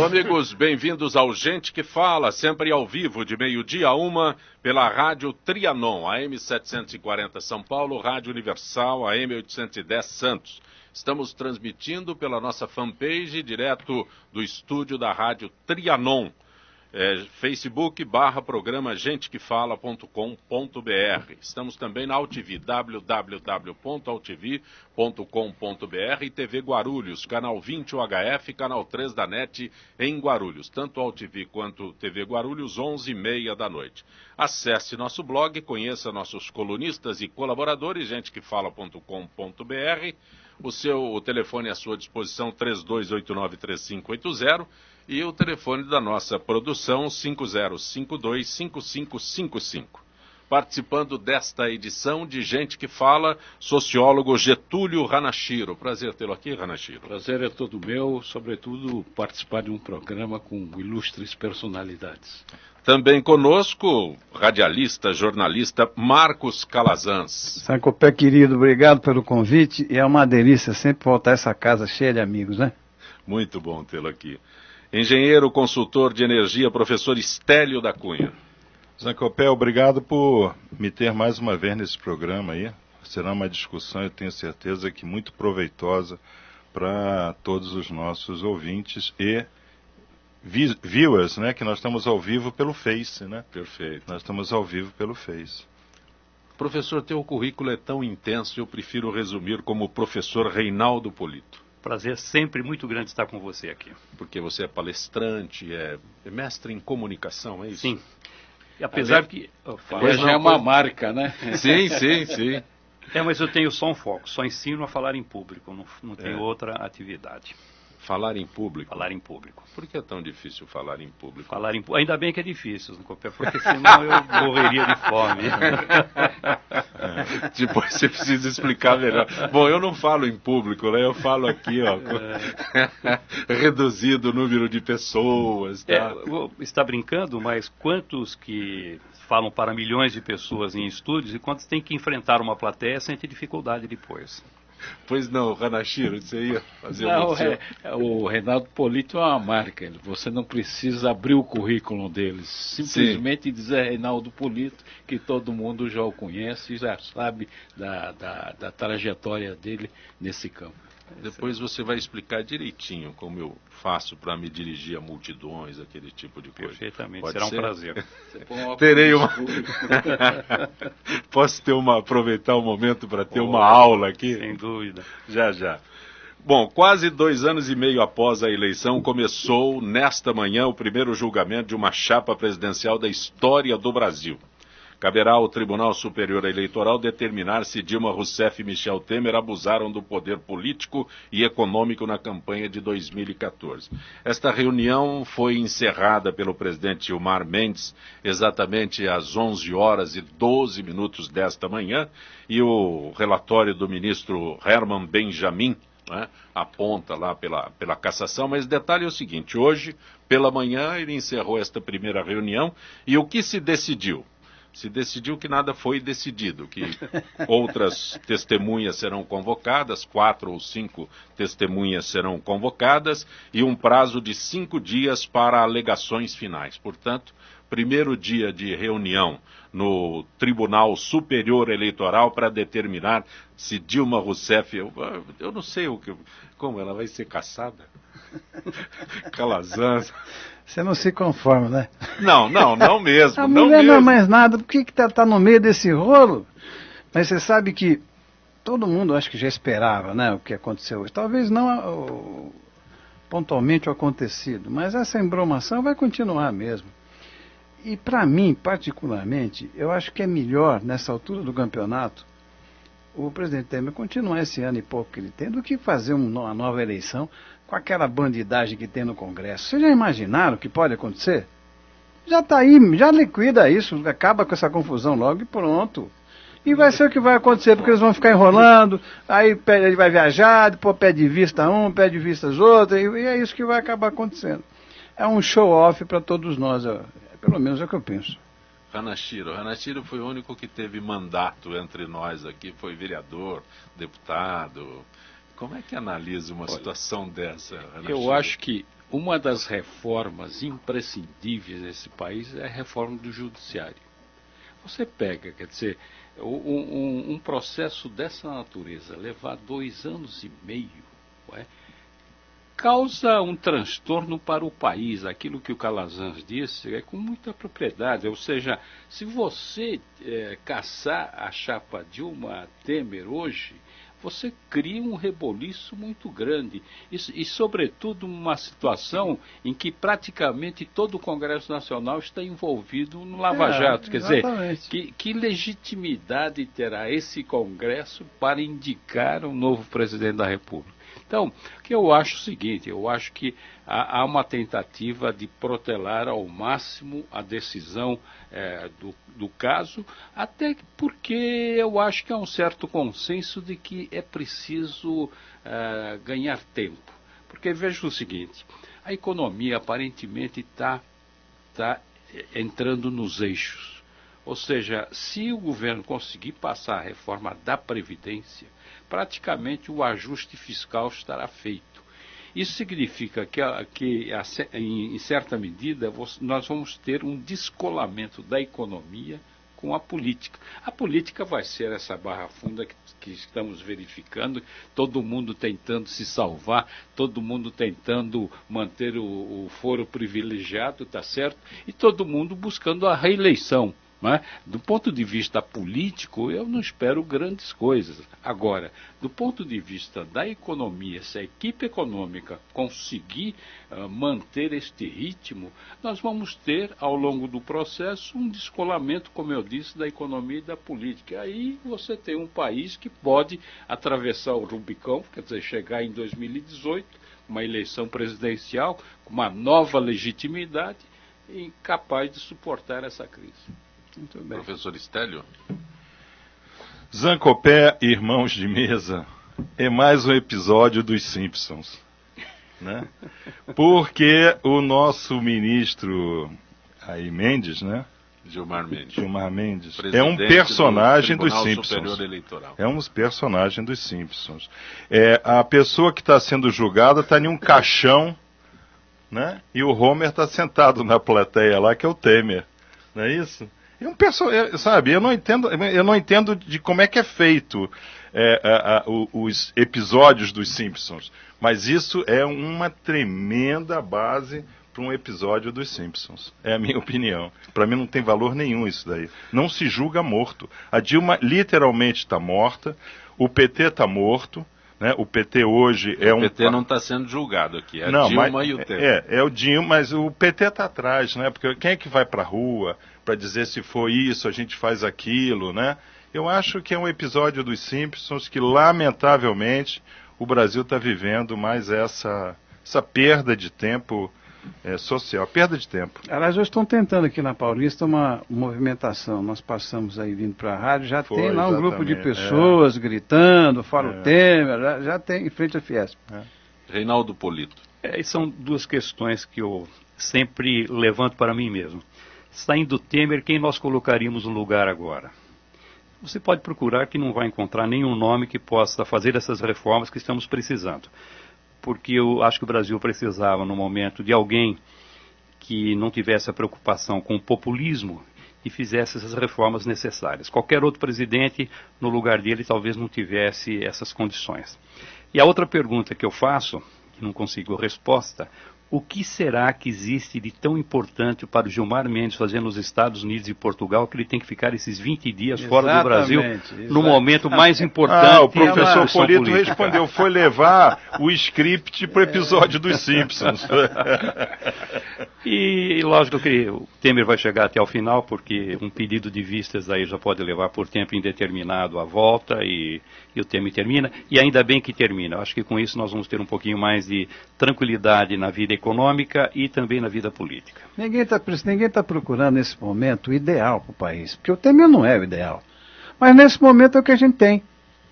amigos, bem-vindos ao Gente que Fala, sempre ao vivo, de meio-dia a 1, pela Rádio Trianon, AM 740 São Paulo, Rádio Universal, AM 810 Santos. Estamos transmitindo pela nossa fanpage, direto do estúdio da Rádio Trianon. Facebook/programa gentequefala.com.br. Estamos também na AltV, www.altv.com.br e TV Guarulhos, canal 20 UHF, canal 3 da NET em Guarulhos. Tanto AltV quanto TV Guarulhos, 11h30 da noite. Acesse nosso blog, conheça nossos colunistas e colaboradores, gentequefala.com.br. O telefone à sua disposição, 3289-3580. E o telefone da nossa produção, 5052-5555. Participando desta edição de Gente que Fala, sociólogo Getúlio Hanashiro. Prazer tê-lo aqui, Hanashiro. Prazer é todo meu, sobretudo participar de um programa com ilustres personalidades. Também conosco, radialista, jornalista Marcos Calazans. Sancopé querido, obrigado pelo convite. E é uma delícia sempre voltar a essa casa cheia de amigos, né? Muito bom tê-lo aqui. Engenheiro, consultor de energia, professor Estélio da Cunha. Zancopé, obrigado por me ter mais uma vez nesse programa aí. Será uma discussão, eu tenho certeza que muito proveitosa para todos os nossos ouvintes e viewers, né? Que nós estamos ao vivo pelo Face, né? Perfeito. Nós estamos ao vivo pelo Face. Professor, teu currículo é tão intenso, eu prefiro resumir como professor Reinaldo Polito. Prazer sempre muito grande estar com você aqui. Porque você é palestrante, é mestre em comunicação, é isso? Sim. E apesar que... Hoje é uma marca, né? Sim, sim, sim. Mas eu tenho só um foco, só ensino a falar em público, não tenho outra atividade. Falar em público? Falar em público. Por que é tão difícil falar em público? Ainda bem que é difícil, porque senão eu morreria de fome. Depois você precisa explicar melhor. Bom, eu não falo em público, né? Eu falo aqui, ó, reduzido o número de pessoas. Tá? Está brincando, mas quantos que falam para milhões de pessoas em estúdios e quantos têm que enfrentar uma plateia sentem dificuldade depois? Pois não, Hanashiro, você ia fazer o Reinaldo Polito é uma marca, você não precisa abrir o currículo deles, simplesmente dizer Reinaldo Polito, que todo mundo já o conhece e já sabe da trajetória dele nesse campo. Depois você vai explicar direitinho como eu faço para me dirigir a multidões, aquele tipo de coisa. Perfeitamente, Pode será ser? Um prazer. Terei uma... Posso aproveitar o momento para ter uma aula aqui? Sem dúvida. Já. Bom, quase 2 anos e meio após a eleição, começou nesta manhã o primeiro julgamento de uma chapa presidencial da história do Brasil. Caberá ao Tribunal Superior Eleitoral determinar se Dilma Rousseff e Michel Temer abusaram do poder político e econômico na campanha de 2014. Esta reunião foi encerrada pelo presidente Gilmar Mendes exatamente às 11h12 desta manhã, e o relatório do ministro Herman Benjamin, né, aponta lá pela cassação, mas detalhe é o seguinte: hoje, pela manhã, ele encerrou esta primeira reunião e o que se decidiu? Se decidiu que nada foi decidido, que outras testemunhas serão convocadas, 4 ou 5 testemunhas serão convocadas e um prazo de 5 dias para alegações finais. Portanto, primeiro dia de reunião no Tribunal Superior Eleitoral para determinar se Dilma Rousseff, eu não sei como ela vai ser cassada. Calazans. Você não se conforma, né? Não mesmo. A mulher não é mais nada, por que tá no meio desse rolo? Mas você sabe que todo mundo acho que já esperava, né, o que aconteceu hoje. Talvez não pontualmente o acontecido, mas essa embromação vai continuar mesmo. E para mim, particularmente, eu acho que é melhor, nessa altura do campeonato, o presidente Temer continuar esse ano e pouco que ele tem, do que fazer uma nova eleição com aquela bandidagem que tem no Congresso. Vocês já imaginaram o que pode acontecer? Já está aí, já liquida isso, acaba com essa confusão logo e pronto. E vai ser o que vai acontecer, porque eles vão ficar enrolando, aí ele vai viajar, depois pede vista um, pede vistas outras, e é isso que vai acabar acontecendo. É um show-off para todos nós, pelo menos é o que eu penso. Hanashiro foi o único que teve mandato entre nós aqui, foi vereador, deputado. Como é que analisa uma situação dessa, Hanashiro? Eu acho que uma das reformas imprescindíveis nesse país é a reforma do judiciário. Você pega, quer dizer, um processo dessa natureza levar 2 anos e meio, não é? Causa um transtorno para o país. Aquilo que o Calazans disse é com muita propriedade. Ou seja, se você caçar a chapa Dilma Temer hoje, você cria um reboliço muito grande. E sobretudo, uma situação em que praticamente todo o Congresso Nacional está envolvido no Lava Jato. Quer dizer, que legitimidade terá esse Congresso para indicar um novo presidente da República? Então, o que eu acho é o seguinte, eu acho que há uma tentativa de protelar ao máximo a decisão do caso, até porque eu acho que há um certo consenso de que é preciso ganhar tempo. Porque veja o seguinte, a economia aparentemente está entrando nos eixos. Ou seja, se o governo conseguir passar a reforma da Previdência, praticamente o ajuste fiscal estará feito. Isso significa que em certa medida, nós vamos ter um descolamento da economia com a política. A política vai ser essa barra funda que estamos verificando, todo mundo tentando se salvar, todo mundo tentando manter o foro privilegiado, tá certo? E todo mundo buscando a reeleição. Mas, do ponto de vista político, eu não espero grandes coisas. Agora, do ponto de vista da economia, se a equipe econômica conseguir manter este ritmo, nós vamos ter, ao longo do processo, um descolamento, como eu disse, da economia e da política. E aí você tem um país que pode atravessar o Rubicão, quer dizer, chegar em 2018, uma eleição presidencial, com uma nova legitimidade, e capaz de suportar essa crise. Muito bem. Professor Stélio. Zancopé, irmãos de mesa, é mais um episódio dos Simpsons, né? Porque o nosso ministro aí Mendes, né? Gilmar Mendes é um personagem dos Simpsons. Superior Eleitoral. É um personagem dos Simpsons. A pessoa que está sendo julgada está em um caixão, né? E o Homer está sentado na plateia lá, que é o Temer, não é isso? Sabe, eu não entendo de como é que é feito os episódios dos Simpsons, mas isso é uma tremenda base para um episódio dos Simpsons. É a minha opinião. Para mim não tem valor nenhum isso daí. Não se julga morto. A Dilma literalmente está morta, o PT está morto. Né? O PT hoje O PT não está sendo julgado aqui, é Dilma e o Temer. É o Dilma, mas o PT está atrás, né? Porque quem é que vai para a rua para dizer se foi isso, a gente faz aquilo, né? Eu acho que é um episódio dos Simpsons que, lamentavelmente, o Brasil está vivendo mais essa perda de tempo social, perda de tempo. Aliás, hoje estão tentando aqui na Paulista uma movimentação. Nós passamos aí vindo para a rádio, já tem lá um grupo de pessoas gritando, fora o Temer, já tem em frente à Fiesp. Reinaldo Polito. São duas questões que eu sempre levanto para mim mesmo. Saindo do Temer, quem nós colocaríamos no lugar agora? Você pode procurar que não vai encontrar nenhum nome que possa fazer essas reformas que estamos precisando. Porque eu acho que o Brasil precisava, no momento, de alguém que não tivesse a preocupação com o populismo e fizesse essas reformas necessárias. Qualquer outro presidente, no lugar dele, talvez não tivesse essas condições. E a outra pergunta que eu faço, que não consigo resposta, o que será que existe de tão importante para o Gilmar Mendes fazer nos Estados Unidos e Portugal que ele tem que ficar esses 20 dias fora do Brasil no momento mais importante? O professor Polito respondeu, foi levar o script para o episódio dos Simpsons. E lógico que o Temer vai chegar até o final, porque um pedido de vistas aí já pode levar por tempo indeterminado a volta e o Temer termina, e ainda bem que termina. Eu acho que com isso nós vamos ter um pouquinho mais de tranquilidade na vida econômica e também na vida política. Ninguém está procurando nesse momento o ideal para o país, porque o Temer não é o ideal. Mas nesse momento é o que a gente tem.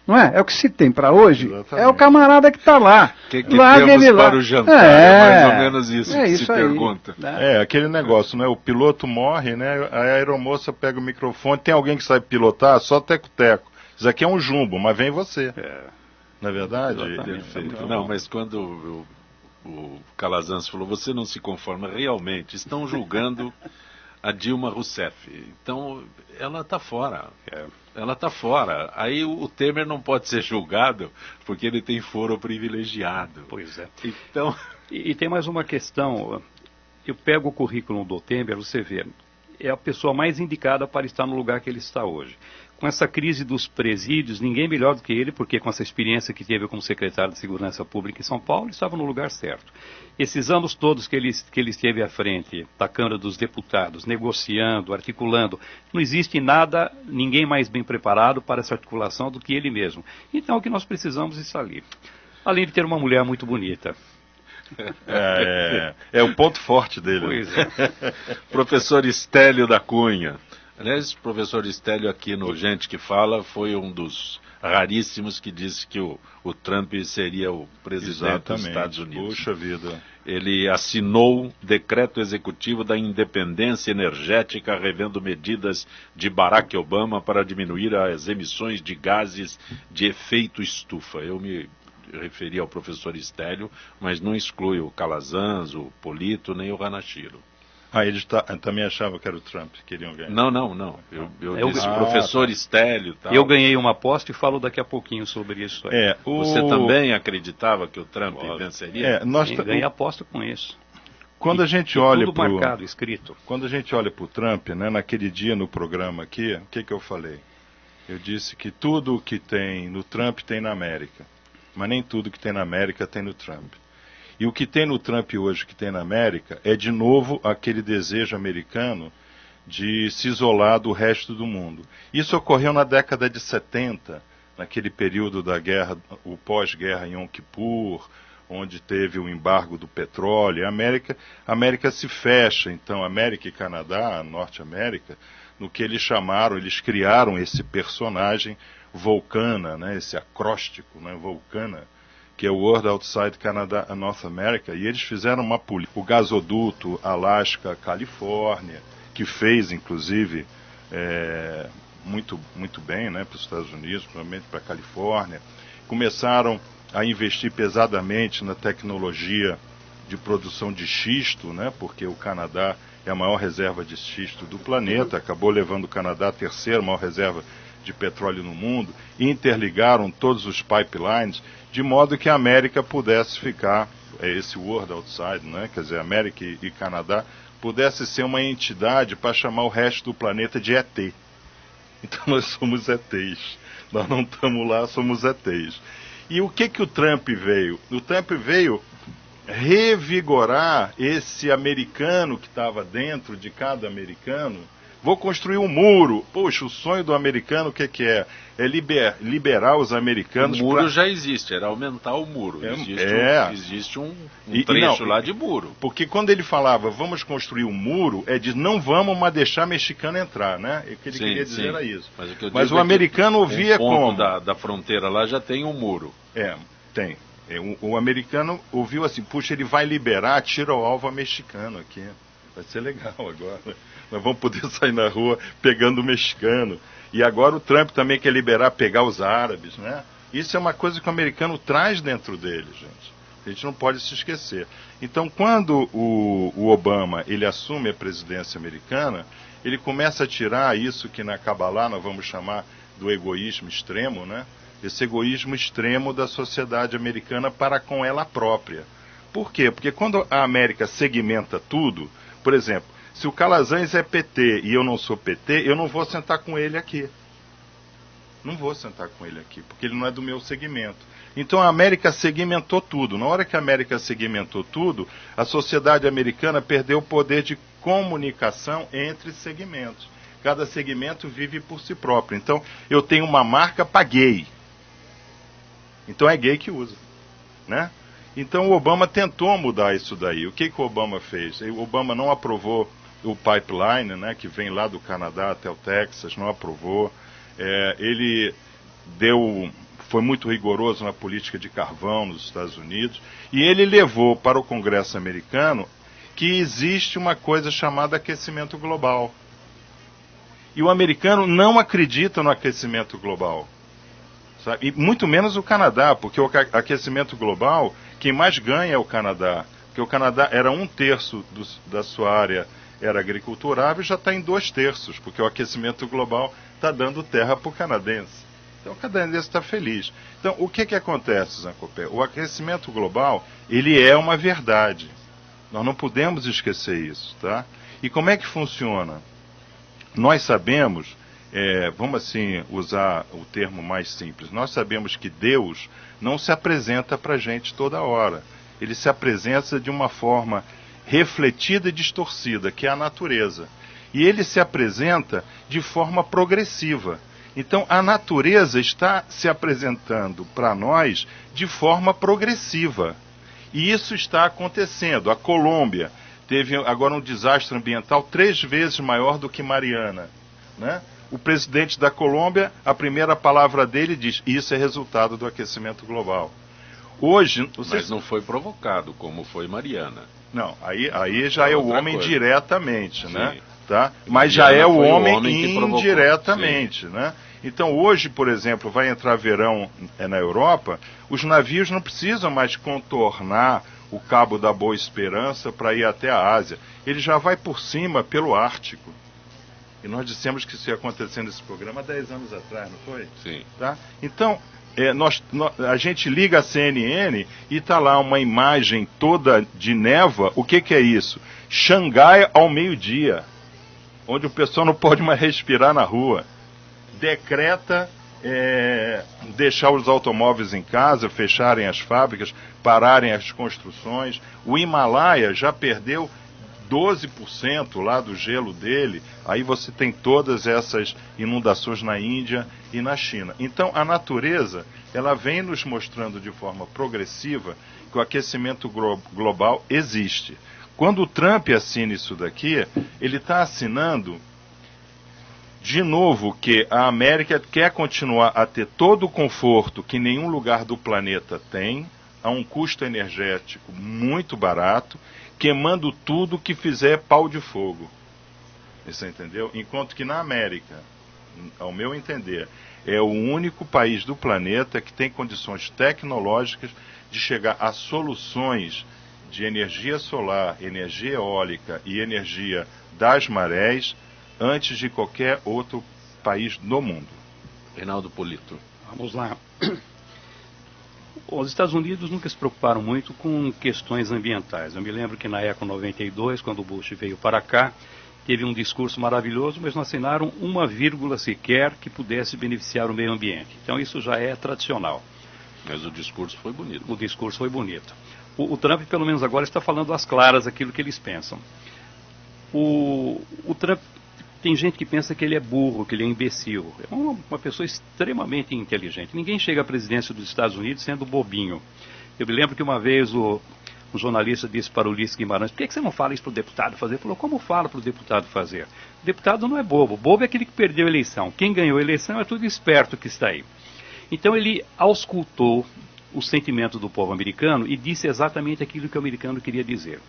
Não é? É o que se tem para hoje. Exatamente. É o camarada que está lá. O que temos para o jantar? É mais ou menos isso que se pergunta. Aquele negócio, né? O piloto morre, né? A aeromoça pega o microfone, tem alguém que sabe pilotar? Só teco-teco. Isso aqui é um jumbo, mas vem você. Não é verdade? Perfeito. Não, mas quando o Calazans falou, você não se conforma, realmente, estão julgando a Dilma Rousseff, então ela está fora, ela está fora, aí o Temer não pode ser julgado porque ele tem foro privilegiado. Pois é. Então... E tem mais uma questão, eu pego o currículo do Temer, você vê, é a pessoa mais indicada para estar no lugar que ele está hoje. Com essa crise dos presídios, ninguém melhor do que ele, porque com essa experiência que teve como secretário de Segurança Pública em São Paulo, ele estava no lugar certo. Esses anos todos que ele esteve à frente da Câmara dos Deputados, negociando, articulando, não existe nada, ninguém mais bem preparado para essa articulação do que ele mesmo. Então o que nós precisamos está ali. Além de ter uma mulher muito bonita. É o ponto forte dele. Pois é. Professor Estélio da Cunha. Aliás, o professor Estélio aqui no Gente que Fala foi um dos raríssimos que disse que o Trump seria o presidente dos Estados Unidos. Puxa vida. Ele assinou decreto executivo da independência energética, revendo medidas de Barack Obama para diminuir as emissões de gases de efeito estufa. Eu me referi ao professor Estélio, mas não exclui o Calazans, o Polito, nem o Ranachiro. Eles também achavam que era o Trump que queriam ganhar. Não. Eu disse professor Estélio e tal. Eu ganhei uma aposta e falo daqui a pouquinho sobre isso aí. Você também acreditava que o Trump venceria? Ganhei aposta com isso. Quando a gente olha tudo marcado, escrito. Quando a gente olha para o Trump, né, naquele dia no programa aqui, o que eu falei? Eu disse que tudo o que tem no Trump tem na América. Mas nem tudo que tem na América tem no Trump. E o que tem no Trump hoje, que tem na América, é de novo aquele desejo americano de se isolar do resto do mundo. Isso ocorreu na década de 70, naquele período da guerra, o pós-guerra em Yom Kippur, onde teve o embargo do petróleo. A América se fecha, então América e Canadá, a Norte América, no que eles chamaram, eles criaram esse personagem Vulcana, né, esse acróstico, né, Vulcana, que é o World Outside Canada and North America, e eles fizeram uma política, o gasoduto Alasca-Califórnia, que fez, inclusive, muito bem, né, para os Estados Unidos, principalmente para a Califórnia. Começaram a investir pesadamente na tecnologia de produção de xisto, né, porque o Canadá é a maior reserva de xisto do planeta, acabou levando o Canadá a terceira maior reserva de petróleo no mundo, interligaram todos os pipelines, de modo que a América pudesse ficar, esse World Outside, né? Quer dizer, América e Canadá, pudesse ser uma entidade para chamar o resto do planeta de ET. Então nós somos ETs. Nós não estamos lá, somos ETs. E o que o Trump veio? O Trump veio revigorar esse americano que estava dentro de cada americano. Vou construir um muro. Poxa, o sonho do americano o que é? É liberar os americanos. O muro já existe, era aumentar o muro. Existe um trecho lá de muro. Porque quando ele falava, vamos construir um muro, não vamos mais deixar mexicano entrar, né? O que ele queria dizer era isso. Mas o americano ouvia como? Da fronteira lá já tem um muro. Tem. O americano ouviu assim, puxa, ele vai liberar, tira o alvo mexicano aqui. Vai ser legal agora. Nós vamos poder sair na rua pegando o mexicano. E agora o Trump também quer liberar, pegar os árabes, né? Isso é uma coisa que o americano traz dentro dele, gente. A gente não pode se esquecer. Então, quando o Obama ele assume a presidência americana, ele começa a tirar isso que na Kabbalah nós vamos chamar do egoísmo extremo, né? Esse egoísmo extremo da sociedade americana para com ela própria. Por quê? Porque quando a América segmenta tudo, por exemplo, se o Calazans é PT e eu não sou PT, eu não vou sentar com ele aqui. Não vou sentar com ele aqui, porque ele não é do meu segmento. Então a América segmentou tudo. Na hora que a América segmentou tudo, a sociedade americana perdeu o poder de comunicação entre segmentos. Cada segmento vive por si próprio. Então eu tenho uma marca para gay. Então é gay que usa, né? Então o Obama tentou mudar isso daí. O que o Obama fez? O Obama não aprovou o pipeline, né, que vem lá do Canadá até o Texas, não aprovou. Ele foi muito rigoroso na política de carvão nos Estados Unidos, e ele levou para o Congresso americano que existe uma coisa chamada aquecimento global. E o americano não acredita no aquecimento global. sabe? E muito menos o Canadá, porque o aquecimento global, quem mais ganha é o Canadá. Porque o Canadá era 1/3 da sua área era agriculturável e já está em 2/3, porque o aquecimento global está dando terra para o canadense. Então o canadense está feliz. Então o que acontece, Zancopé? O aquecimento global, ele é uma verdade. Nós não podemos esquecer isso, tá? E como é que funciona? Nós sabemos, vamos assim usar o termo mais simples, nós sabemos que Deus não se apresenta para a gente toda hora. Ele se apresenta de uma forma refletida e distorcida, que é a natureza. E ele se apresenta de forma progressiva. Então a natureza está se apresentando para nós de forma progressiva. E isso está acontecendo. A Colômbia teve agora um desastre ambiental 3 vezes maior do que Mariana, né? O presidente da Colômbia, a primeira palavra dele diz: isso é resultado do aquecimento global. Hoje, mas não foi provocado como foi Mariana. Não, aí já é o homem coisa. Diretamente, né? Sim. Tá? Mas já é o homem indiretamente, né? Então hoje, por exemplo, vai entrar verão na Europa, os navios não precisam mais contornar o Cabo da Boa Esperança para ir até a Ásia. Ele já vai por cima pelo Ártico. E nós dissemos que isso ia acontecer nesse programa há 10 anos atrás, não foi? Sim. Tá? Então, a gente liga a CNN e está lá uma imagem toda de névoa. O que é isso? Xangai ao meio-dia, onde o pessoal não pode mais respirar na rua. Decreta deixar os automóveis em casa, fecharem as fábricas, pararem as construções. O Himalaia já perdeu 12% lá do gelo dele. Aí você tem todas essas inundações na Índia e na China. Então a natureza, ela vem nos mostrando de forma progressiva que o aquecimento global existe. Quando o Trump assina isso daqui, ele está assinando de novo que a América quer continuar a ter todo o conforto que nenhum lugar do planeta tem, a um custo energético muito barato, queimando tudo que fizer pau de fogo. Você entendeu? Enquanto que na América, ao meu entender, é o único país do planeta que tem condições tecnológicas de chegar a soluções de energia solar, energia eólica e energia das marés antes de qualquer outro país no mundo. Reinaldo Polito. Vamos lá. Os Estados Unidos nunca se preocuparam muito com questões ambientais. Eu me lembro que na Eco 92, quando o Bush veio para cá, teve um discurso maravilhoso, mas não assinaram uma vírgula sequer que pudesse beneficiar o meio ambiente. Então isso já é tradicional. Mas o discurso foi bonito. O discurso foi bonito. O Trump, pelo menos agora, está falando às claras aquilo que eles pensam. O Trump, tem gente que pensa que ele é burro, que ele é imbecil. É uma pessoa extremamente inteligente. Ninguém chega à presidência dos Estados Unidos sendo bobinho. Eu me lembro que uma vez um jornalista disse para o Ulisses Guimarães: por que você não fala isso para o deputado fazer? Ele falou: como fala para o deputado fazer? O deputado não é bobo. Bobo é aquele que perdeu a eleição. Quem ganhou a eleição é tudo esperto que está aí. Então ele auscultou o sentimento do povo americano e disse exatamente aquilo que o americano queria dizer.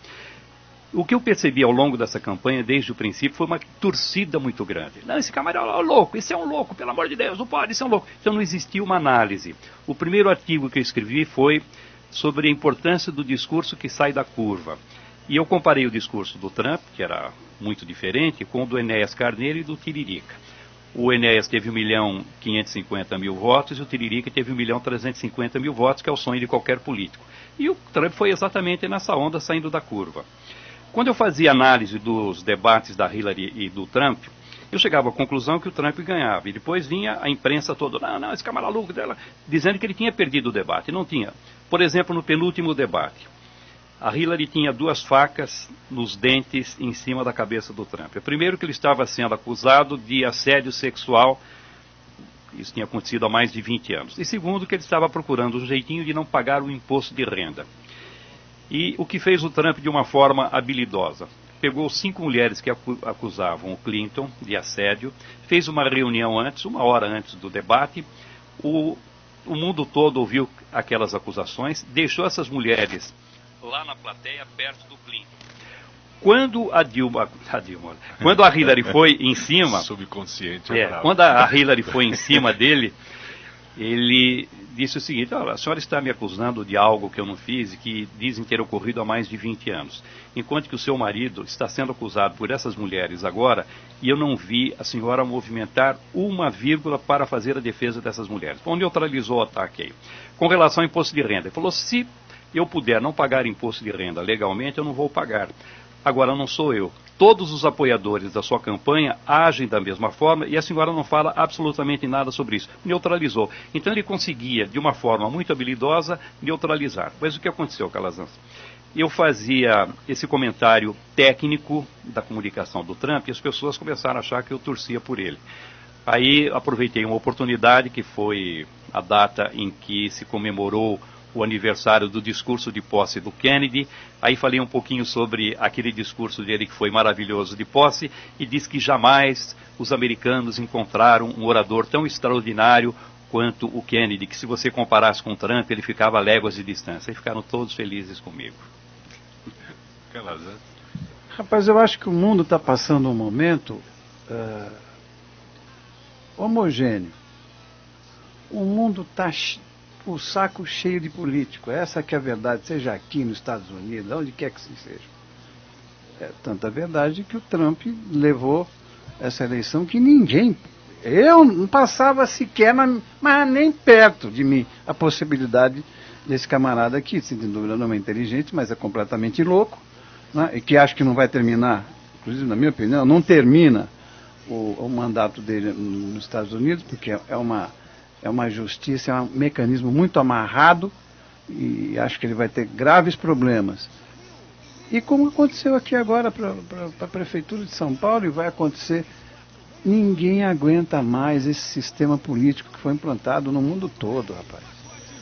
O que eu percebi ao longo dessa campanha, desde o princípio, foi uma torcida muito grande. Não, esse camarada é louco, esse é um louco, pelo amor de Deus, não pode, esse é um louco. Então não existia uma análise. O primeiro artigo que eu escrevi foi sobre a importância do discurso que sai da curva. E eu comparei o discurso do Trump, que era muito diferente, com o do Enéas Carneiro e do Tiririca. O Enéas teve 1.550.000 votos e o Tiririca teve 1.350.000 votos, que é o sonho de qualquer político. E o Trump foi exatamente nessa onda, saindo da curva. Quando eu fazia análise dos debates da Hillary e do Trump, eu chegava à conclusão que o Trump ganhava. E depois vinha a imprensa toda: não, esse cara maluco dela, dizendo que ele tinha perdido o debate. Não tinha. Por exemplo, no penúltimo debate, a Hillary tinha 2 facas nos dentes em cima da cabeça do Trump. Primeiro, que ele estava sendo acusado de assédio sexual. Isso tinha acontecido há mais de 20 anos. E segundo, que ele estava procurando um jeitinho de não pagar o imposto de renda. E o que fez o Trump de uma forma habilidosa? Pegou 5 mulheres que acusavam o Clinton de assédio, fez uma reunião antes, 1 hora antes do debate, o mundo todo ouviu aquelas acusações, deixou essas mulheres lá na plateia, perto do Clinton. Quando quando a Hillary foi em cima, subconsciente, quando a Hillary foi em cima dele, ele disse o seguinte: olha, a senhora está me acusando de algo que eu não fiz e que dizem ter ocorrido há mais de 20 anos, enquanto que o seu marido está sendo acusado por essas mulheres agora, e eu não vi a senhora movimentar uma vírgula para fazer a defesa dessas mulheres. Bom, neutralizou o ataque aí. Com relação ao imposto de renda, ele falou: se eu puder não pagar imposto de renda legalmente, eu não vou pagar. Agora, não sou eu. Todos os apoiadores da sua campanha agem da mesma forma e a senhora não fala absolutamente nada sobre isso. Neutralizou. Então ele conseguia, de uma forma muito habilidosa, neutralizar. Mas o que aconteceu, Calazans? Eu fazia esse comentário técnico da comunicação do Trump e as pessoas começaram a achar que eu torcia por ele. Aí aproveitei uma oportunidade, que foi a data em que se comemorou o aniversário do discurso de posse do Kennedy. Aí falei um pouquinho sobre aquele discurso dele que foi maravilhoso de posse e disse que jamais os americanos encontraram um orador tão extraordinário quanto o Kennedy, que se você comparasse com o Trump, ele ficava a léguas de distância. E ficaram todos felizes comigo. Rapaz, eu acho que o mundo está passando um momento homogêneo. O mundo está o saco cheio de político. Essa que é a verdade, seja aqui nos Estados Unidos, onde quer que seja. É tanta verdade que o Trump levou essa eleição que ninguém... Eu não passava sequer, mas nem perto de mim, a possibilidade desse camarada aqui, sem dúvida não é inteligente, mas é completamente louco, né? E que acho que não vai terminar, inclusive na minha opinião, não termina o mandato dele nos Estados Unidos, porque é uma justiça, é um mecanismo muito amarrado e acho que ele vai ter graves problemas. E como aconteceu aqui agora para a Prefeitura de São Paulo, e vai acontecer, ninguém aguenta mais esse sistema político que foi implantado no mundo todo, rapaz.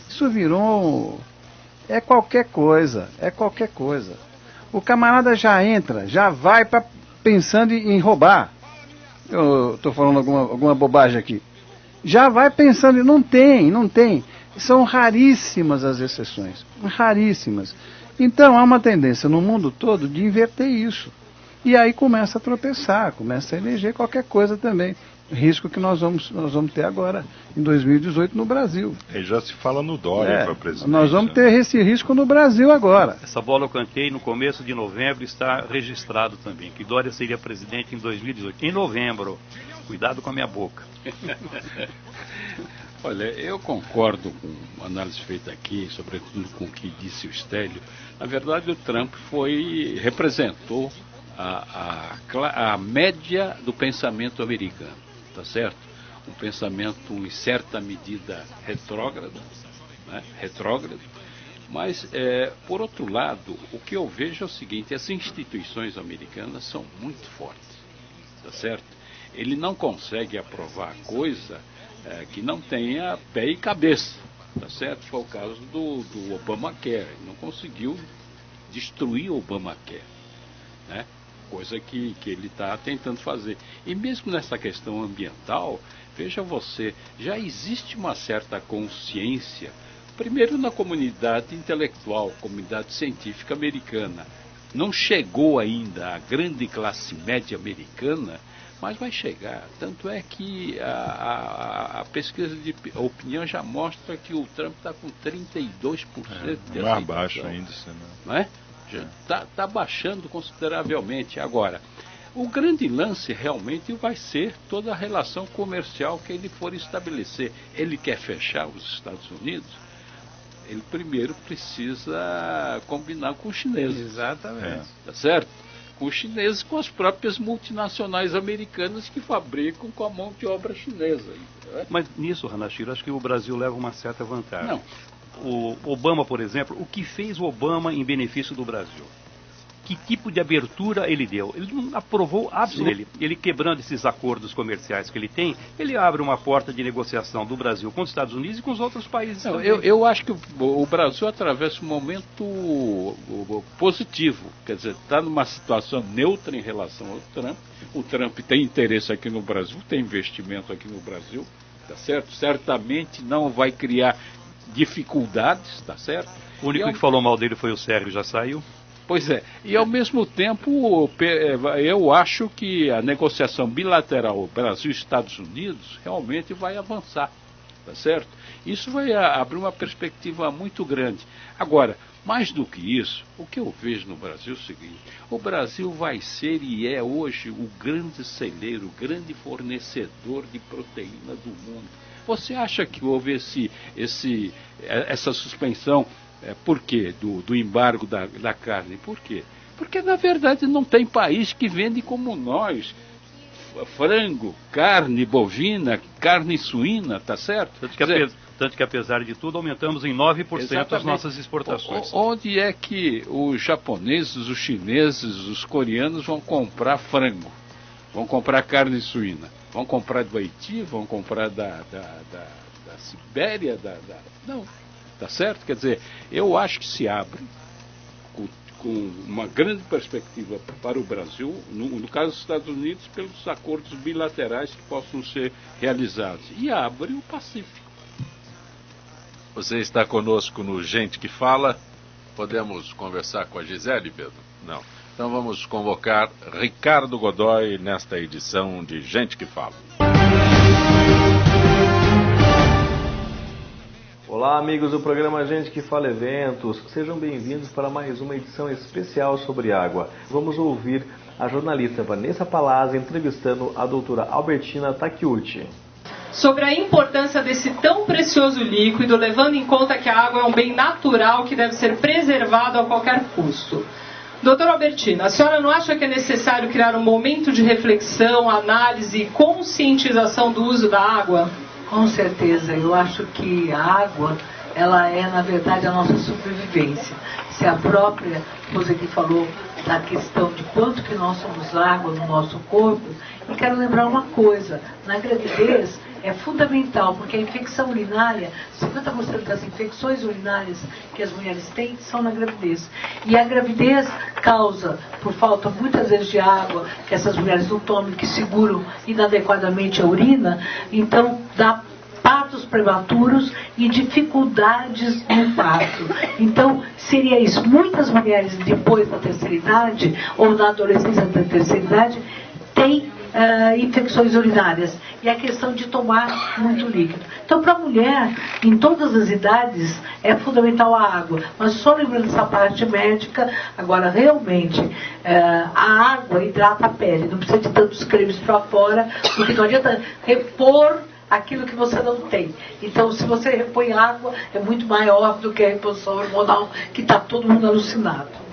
Isso virou... é qualquer coisa. O camarada já entra, já vai pensando em roubar. Eu estou falando alguma bobagem aqui. Já vai pensando, não tem. São raríssimas as exceções, raríssimas. Então há uma tendência no mundo todo de inverter isso. E aí começa a tropeçar, começa a eleger qualquer coisa também. Risco que nós vamos ter agora, em 2018, no Brasil. E já se fala no Dória para presidente. Nós vamos ter esse risco no Brasil agora. Essa bola eu cantei no começo de novembro, está registrado também, que Dória seria presidente em 2018. Em novembro. Cuidado com a minha boca. Olha, eu concordo com a análise feita aqui, sobretudo com o que disse o Stélio. Na verdade, o Trump representou a média do pensamento americano, tá certo? Um pensamento, em certa medida, retrógrado, né? Mas, por outro lado, o que eu vejo é o seguinte: as instituições americanas são muito fortes, tá certo? Ele não consegue aprovar coisa que não tenha pé e cabeça, tá certo? Foi o caso do Obamacare. Ele não conseguiu destruir o Obamacare, né? Coisa que ele está tentando fazer. E mesmo nessa questão ambiental, veja você, já existe uma certa consciência, primeiro na comunidade intelectual, comunidade científica americana. Não chegou ainda a grande classe média americana, mas vai chegar. Tanto é que a pesquisa de opinião já mostra que o Trump está com 32% de mais baixo ainda, não é? Está baixando consideravelmente. Agora, o grande lance realmente vai ser toda a relação comercial que ele for estabelecer. Ele quer fechar os Estados Unidos, ele primeiro precisa combinar com os chineses. Exatamente. Tá certo? Com os chineses, com as próprias multinacionais americanas que fabricam com a mão de obra chinesa. Né? Mas nisso, Hanashiro, acho que o Brasil leva uma certa vantagem. Não. O Obama, por exemplo, o que fez o Obama em benefício do Brasil? Que tipo de abertura ele deu? Ele não aprovou absolutamente. Ele quebrando esses acordos comerciais que ele tem, ele abre uma porta de negociação do Brasil com os Estados Unidos e com os outros países não, também. Eu acho que o Brasil atravessa um momento positivo. Quer dizer, está numa situação neutra em relação ao Trump. O Trump tem interesse aqui no Brasil, tem investimento aqui no Brasil, tá certo? Certamente não vai criar dificuldades, tá certo? O único que falou mal dele foi o Sérgio, já saiu. Pois é, e ao mesmo tempo eu acho que a negociação bilateral Brasil e Estados Unidos realmente vai avançar, tá certo? Isso vai abrir uma perspectiva muito grande. Agora, mais do que isso, o que eu vejo no Brasil é o seguinte: o Brasil vai ser e é hoje o grande celeiro, o grande fornecedor de proteína do mundo. Você acha que houve essa suspensão, por quê? Do embargo da carne? Por quê? Porque, na verdade, não tem país que vende como nós frango, carne bovina, carne suína, tá certo? Tanto que, apesar de tudo, aumentamos em 9% as nossas exportações. Onde é que os japoneses, os chineses, os coreanos vão comprar frango? Vão comprar carne suína? Vão comprar do Haiti? Vão comprar da Sibéria? Não, tá certo? Quer dizer, eu acho que se abre com uma grande perspectiva para o Brasil, no caso dos Estados Unidos, pelos acordos bilaterais que possam ser realizados. E abre o Pacífico. Você está conosco no Gente que Fala. Podemos conversar com a Gisele, Pedro? Não. Então vamos convocar Ricardo Godoy nesta edição de Gente que Fala. Olá, amigos do programa Gente que Fala Eventos. Sejam bem-vindos para mais uma edição especial sobre água. Vamos ouvir a jornalista Vanessa Palazzi entrevistando a doutora Albertina Takeuchi. Sobre a importância desse tão precioso líquido, levando em conta que a água é um bem natural que deve ser preservado a qualquer custo. Doutora Albertina, a senhora não acha que é necessário criar um momento de reflexão, análise e conscientização do uso da água? Com certeza, eu acho que a água, ela é, na verdade, a nossa sobrevivência. Se a própria coisa que falou da questão de quanto que nós somos água no nosso corpo, e quero lembrar uma coisa, na gravidez é fundamental, porque a infecção urinária, 50% das infecções urinárias que as mulheres têm são na gravidez. E a gravidez causa, por falta muitas vezes de água, que essas mulheres não tomam, que seguram inadequadamente a urina, então dá partos prematuros e dificuldades no parto. Então, seria isso. Muitas mulheres, depois da terceira idade, ou na adolescência da terceira idade, têm infecções urinárias. E a questão de tomar muito líquido. Então, para a mulher, em todas as idades, é fundamental a água. Mas só lembrando essa parte médica, agora, realmente, a água hidrata a pele. Não precisa de tantos cremes para fora, porque não adianta repor aquilo que você não tem. Então, se você repõe água, é muito maior do que a reposição hormonal, que está todo mundo alucinado.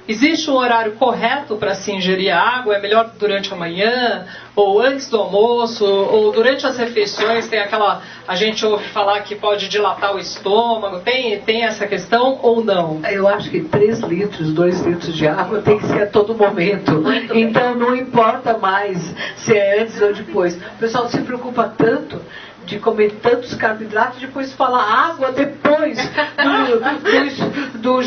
Existe um horário correto para se ingerir água? É melhor durante a manhã, ou antes do almoço, ou durante as refeições? Tem aquela... A gente ouve falar que pode dilatar o estômago. Tem essa questão ou não? Eu acho que 3 litros, 2 litros de água tem que ser a todo momento. Então não importa mais se é antes ou depois. O pessoal se preocupa tanto de comer tantos carboidratos, depois falar água depois do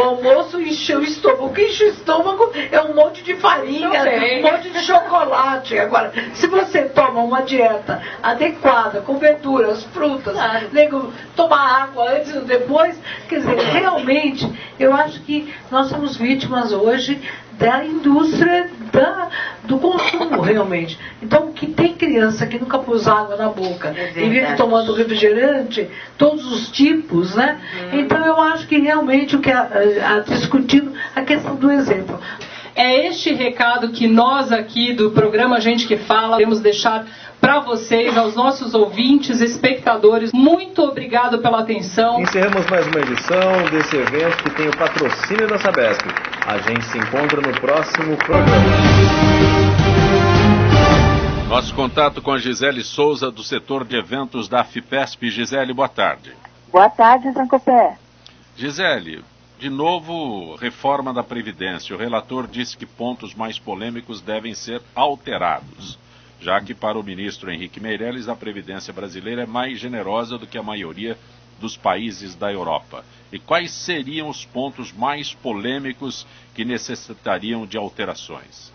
almoço, encher o estômago. O que enche o estômago é um monte de farinha, um monte de chocolate. Agora, se você toma uma dieta adequada, com verduras, frutas, tomar água antes ou depois, quer dizer, realmente, eu acho que nós somos vítimas hoje da indústria do consumo, realmente. Então, que tem criança que nunca pôs água na boca e vive tomando refrigerante, todos os tipos, né? Então, eu acho que realmente o que discutindo a questão do exemplo. É este recado que nós aqui do programa Gente que Fala queremos deixar para vocês, aos nossos ouvintes, espectadores. Muito obrigado pela atenção. Encerramos mais uma edição desse evento que tem o patrocínio da Sabesp. A gente se encontra no próximo programa. Nosso contato com a Gisele Souza, do setor de eventos da FIPESP. Gisele, boa tarde. Boa tarde, Zancopé. Gisele, de novo, reforma da Previdência. O relator disse que pontos mais polêmicos devem ser alterados, já que para o ministro Henrique Meirelles a Previdência brasileira é mais generosa do que a maioria dos países da Europa. E quais seriam os pontos mais polêmicos que necessitariam de alterações?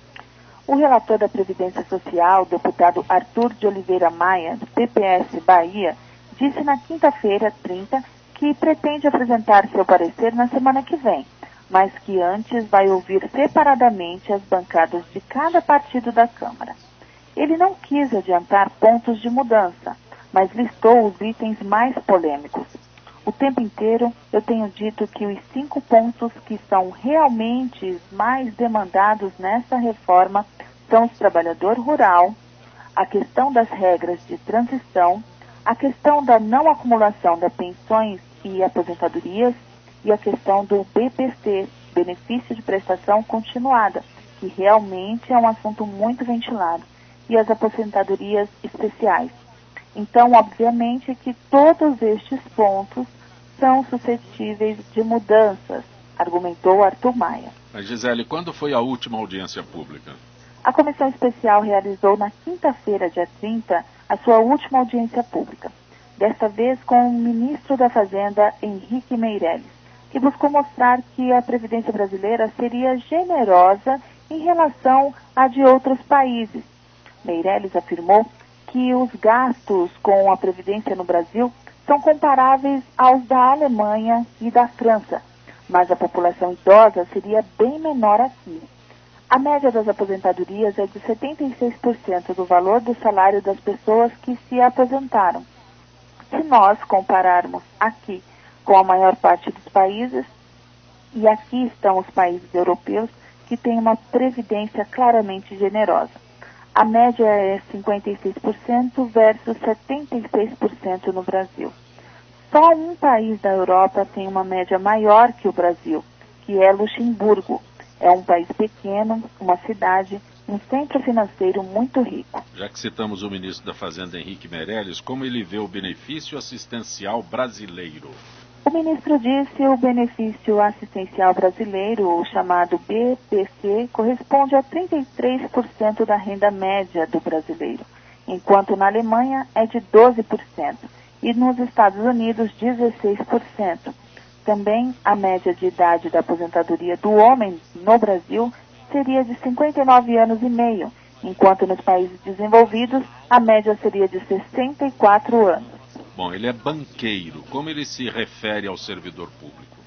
O relator da Previdência Social, o deputado Arthur de Oliveira Maia, do PPS Bahia, disse na quinta-feira, 30, que pretende apresentar seu parecer na semana que vem, mas que antes vai ouvir separadamente as bancadas de cada partido da Câmara. Ele não quis adiantar pontos de mudança, mas listou os itens mais polêmicos. O tempo inteiro eu tenho dito que os 5 pontos que são realmente mais demandados nessa reforma são o trabalhador rural, a questão das regras de transição, a questão da não acumulação de pensões e aposentadorias e a questão do BPC, benefício de prestação continuada, que realmente é um assunto muito ventilado, e as aposentadorias especiais. Então, obviamente que todos estes pontos são suscetíveis de mudanças, argumentou Arthur Maia. Mas, Gisele, quando foi a última audiência pública? A comissão especial realizou na quinta-feira, dia 30, a sua última audiência pública, desta vez com o ministro da Fazenda, Henrique Meirelles, que buscou mostrar que a Previdência brasileira seria generosa em relação à de outros países. Meirelles afirmou que os gastos com a Previdência no Brasil são comparáveis aos da Alemanha e da França, mas a população idosa seria bem menor aqui. A média das aposentadorias é de 76% do valor do salário das pessoas que se aposentaram. Se nós compararmos aqui com a maior parte dos países, e aqui estão os países europeus que têm uma previdência claramente generosa. A média é 56% versus 76% no Brasil. Só um país da Europa tem uma média maior que o Brasil, que é Luxemburgo. É um país pequeno, uma cidade, um centro financeiro muito rico. Já que citamos o ministro da Fazenda, Henrique Meirelles, como ele vê o benefício assistencial brasileiro? O ministro disse que o benefício assistencial brasileiro, o chamado BPC, corresponde a 33% da renda média do brasileiro, enquanto na Alemanha é de 12% e nos Estados Unidos 16%. Também a média de idade da aposentadoria do homem no Brasil seria de 59 anos e meio, enquanto nos países desenvolvidos a média seria de 64 anos. Bom, ele é banqueiro. Como ele se refere ao servidor público?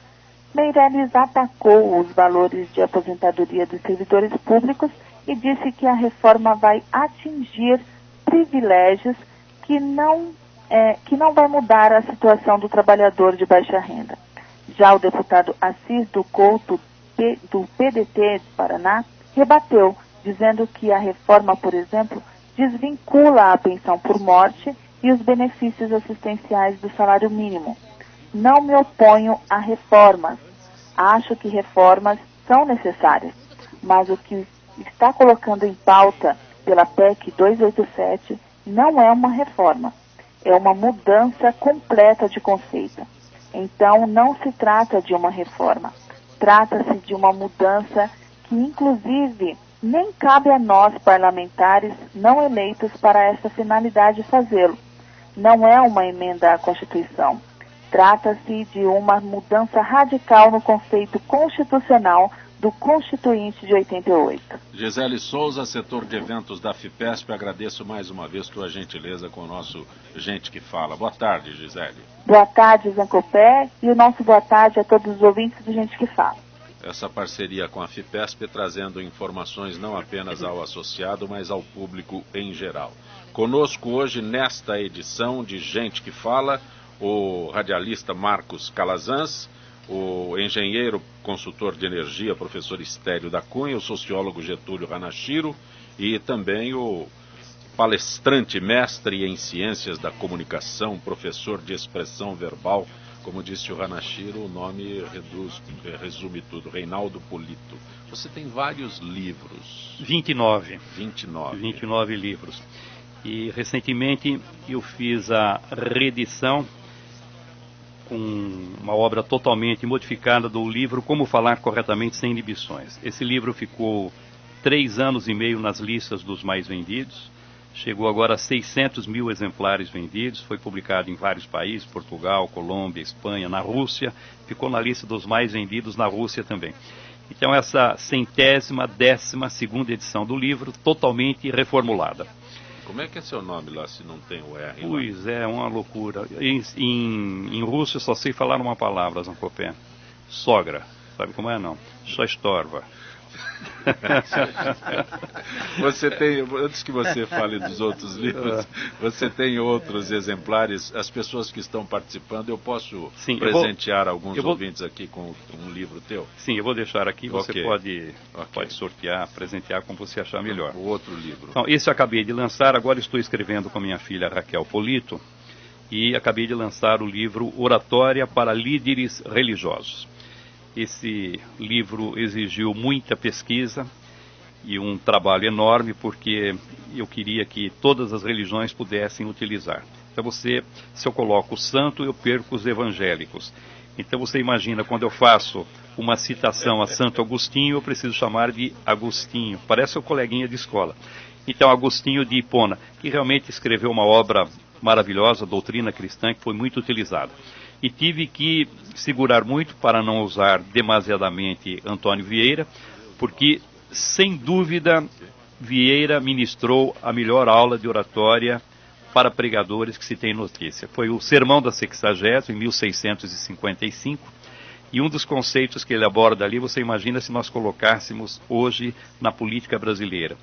Meirelles atacou os valores de aposentadoria dos servidores públicos e disse que a reforma vai atingir privilégios que não vai mudar a situação do trabalhador de baixa renda. Já o deputado Assis do Couto, do PDT do Paraná, rebateu, dizendo que a reforma, por exemplo, desvincula a pensão por morte e os benefícios assistenciais do salário mínimo. Não me oponho a reformas. Acho que reformas são necessárias, mas o que está colocando em pauta pela PEC 287 não é uma reforma, é uma mudança completa de conceito. Então, não se trata de uma reforma, trata-se de uma mudança que, inclusive, nem cabe a nós, parlamentares não eleitos, para essa finalidade fazê-lo. Não é uma emenda à Constituição. Trata-se de uma mudança radical no conceito constitucional do Constituinte de 88. Gisele Souza, setor de eventos da FIPESP, agradeço mais uma vez tua gentileza com o nosso Gente que Fala. Boa tarde, Gisele. Boa tarde, Zancopé, e o nosso boa tarde a todos os ouvintes do Gente que Fala. Essa parceria com a FIPESP trazendo informações não apenas ao associado, mas ao público em geral. Conosco hoje, nesta edição de Gente que Fala, o radialista Marcos Calazans, o engenheiro consultor de energia, professor Estélio da Cunha, o sociólogo Getúlio Hanashiro e também o palestrante mestre em ciências da comunicação, professor de expressão verbal, como disse o Hanashiro, o nome resume tudo, Reinaldo Polito. Você tem vários livros. 29 livros. E recentemente eu fiz a reedição com uma obra totalmente modificada do livro Como Falar Corretamente Sem Inibições. Esse livro ficou 3 anos e meio nas listas dos mais vendidos, chegou agora a 600 mil exemplares vendidos, foi publicado em vários países, Portugal, Colômbia, Espanha, na Rússia, ficou na lista dos mais vendidos na Rússia também. Então essa 112ª edição do livro, totalmente reformulada. Como é que é seu nome lá, se não tem o R? Pois é, uma loucura. Em russo eu só sei falar uma palavra, Zancopé. Sogra. Sabe como é, não? Só estorva. Você tem, antes que você fale dos outros livros, você tem outros exemplares? As pessoas que estão participando, eu posso presentear alguns ouvintes aqui com um livro teu? Sim, eu vou deixar aqui, você pode sortear, presentear como você achar melhor. O outro livro. Então, esse eu acabei de lançar, agora estou escrevendo com minha filha Raquel Polito, e acabei de lançar o livro Oratória para Líderes Religiosos. Esse livro exigiu muita pesquisa e um trabalho enorme, porque eu queria que todas as religiões pudessem utilizar. Então se eu coloco o santo, eu perco os evangélicos. Então você imagina, quando eu faço uma citação a Santo Agostinho, eu preciso chamar de Agostinho, parece o coleguinha de escola. Então Agostinho de Hipona, que realmente escreveu uma obra maravilhosa, Doutrina Cristã, que foi muito utilizada. E tive que segurar muito para não usar demasiadamente Antônio Vieira, porque, sem dúvida, Vieira ministrou a melhor aula de oratória para pregadores que se tem notícia. Foi o Sermão da Sexagésima, em 1655, e um dos conceitos que ele aborda ali, você imagina se nós colocássemos hoje na política brasileira.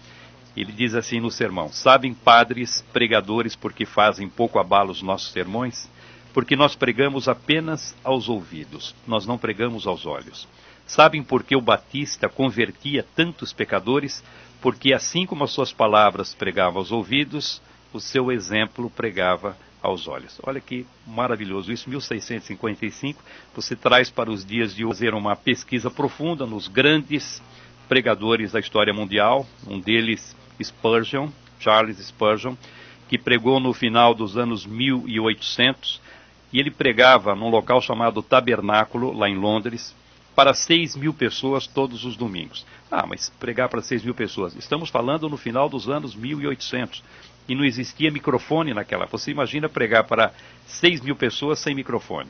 Ele diz assim no sermão: sabem, padres, pregadores, porque fazem pouco abalo os nossos sermões? Porque nós pregamos apenas aos ouvidos, nós não pregamos aos olhos. Sabem por que o Batista convertia tantos pecadores? Porque assim como as suas palavras pregavam aos ouvidos, o seu exemplo pregava aos olhos. Olha que maravilhoso isso, 1655, você traz para os dias de hoje fazer uma pesquisa profunda nos grandes pregadores da história mundial, um deles Spurgeon, Charles Spurgeon, que pregou no final dos anos 1800, e ele pregava num local chamado Tabernáculo, lá em Londres, para 6.000 pessoas todos os domingos. Ah, mas pregar para 6.000 pessoas, estamos falando no final dos anos 1800, e não existia microfone naquela. Você imagina pregar para 6.000 pessoas sem microfone.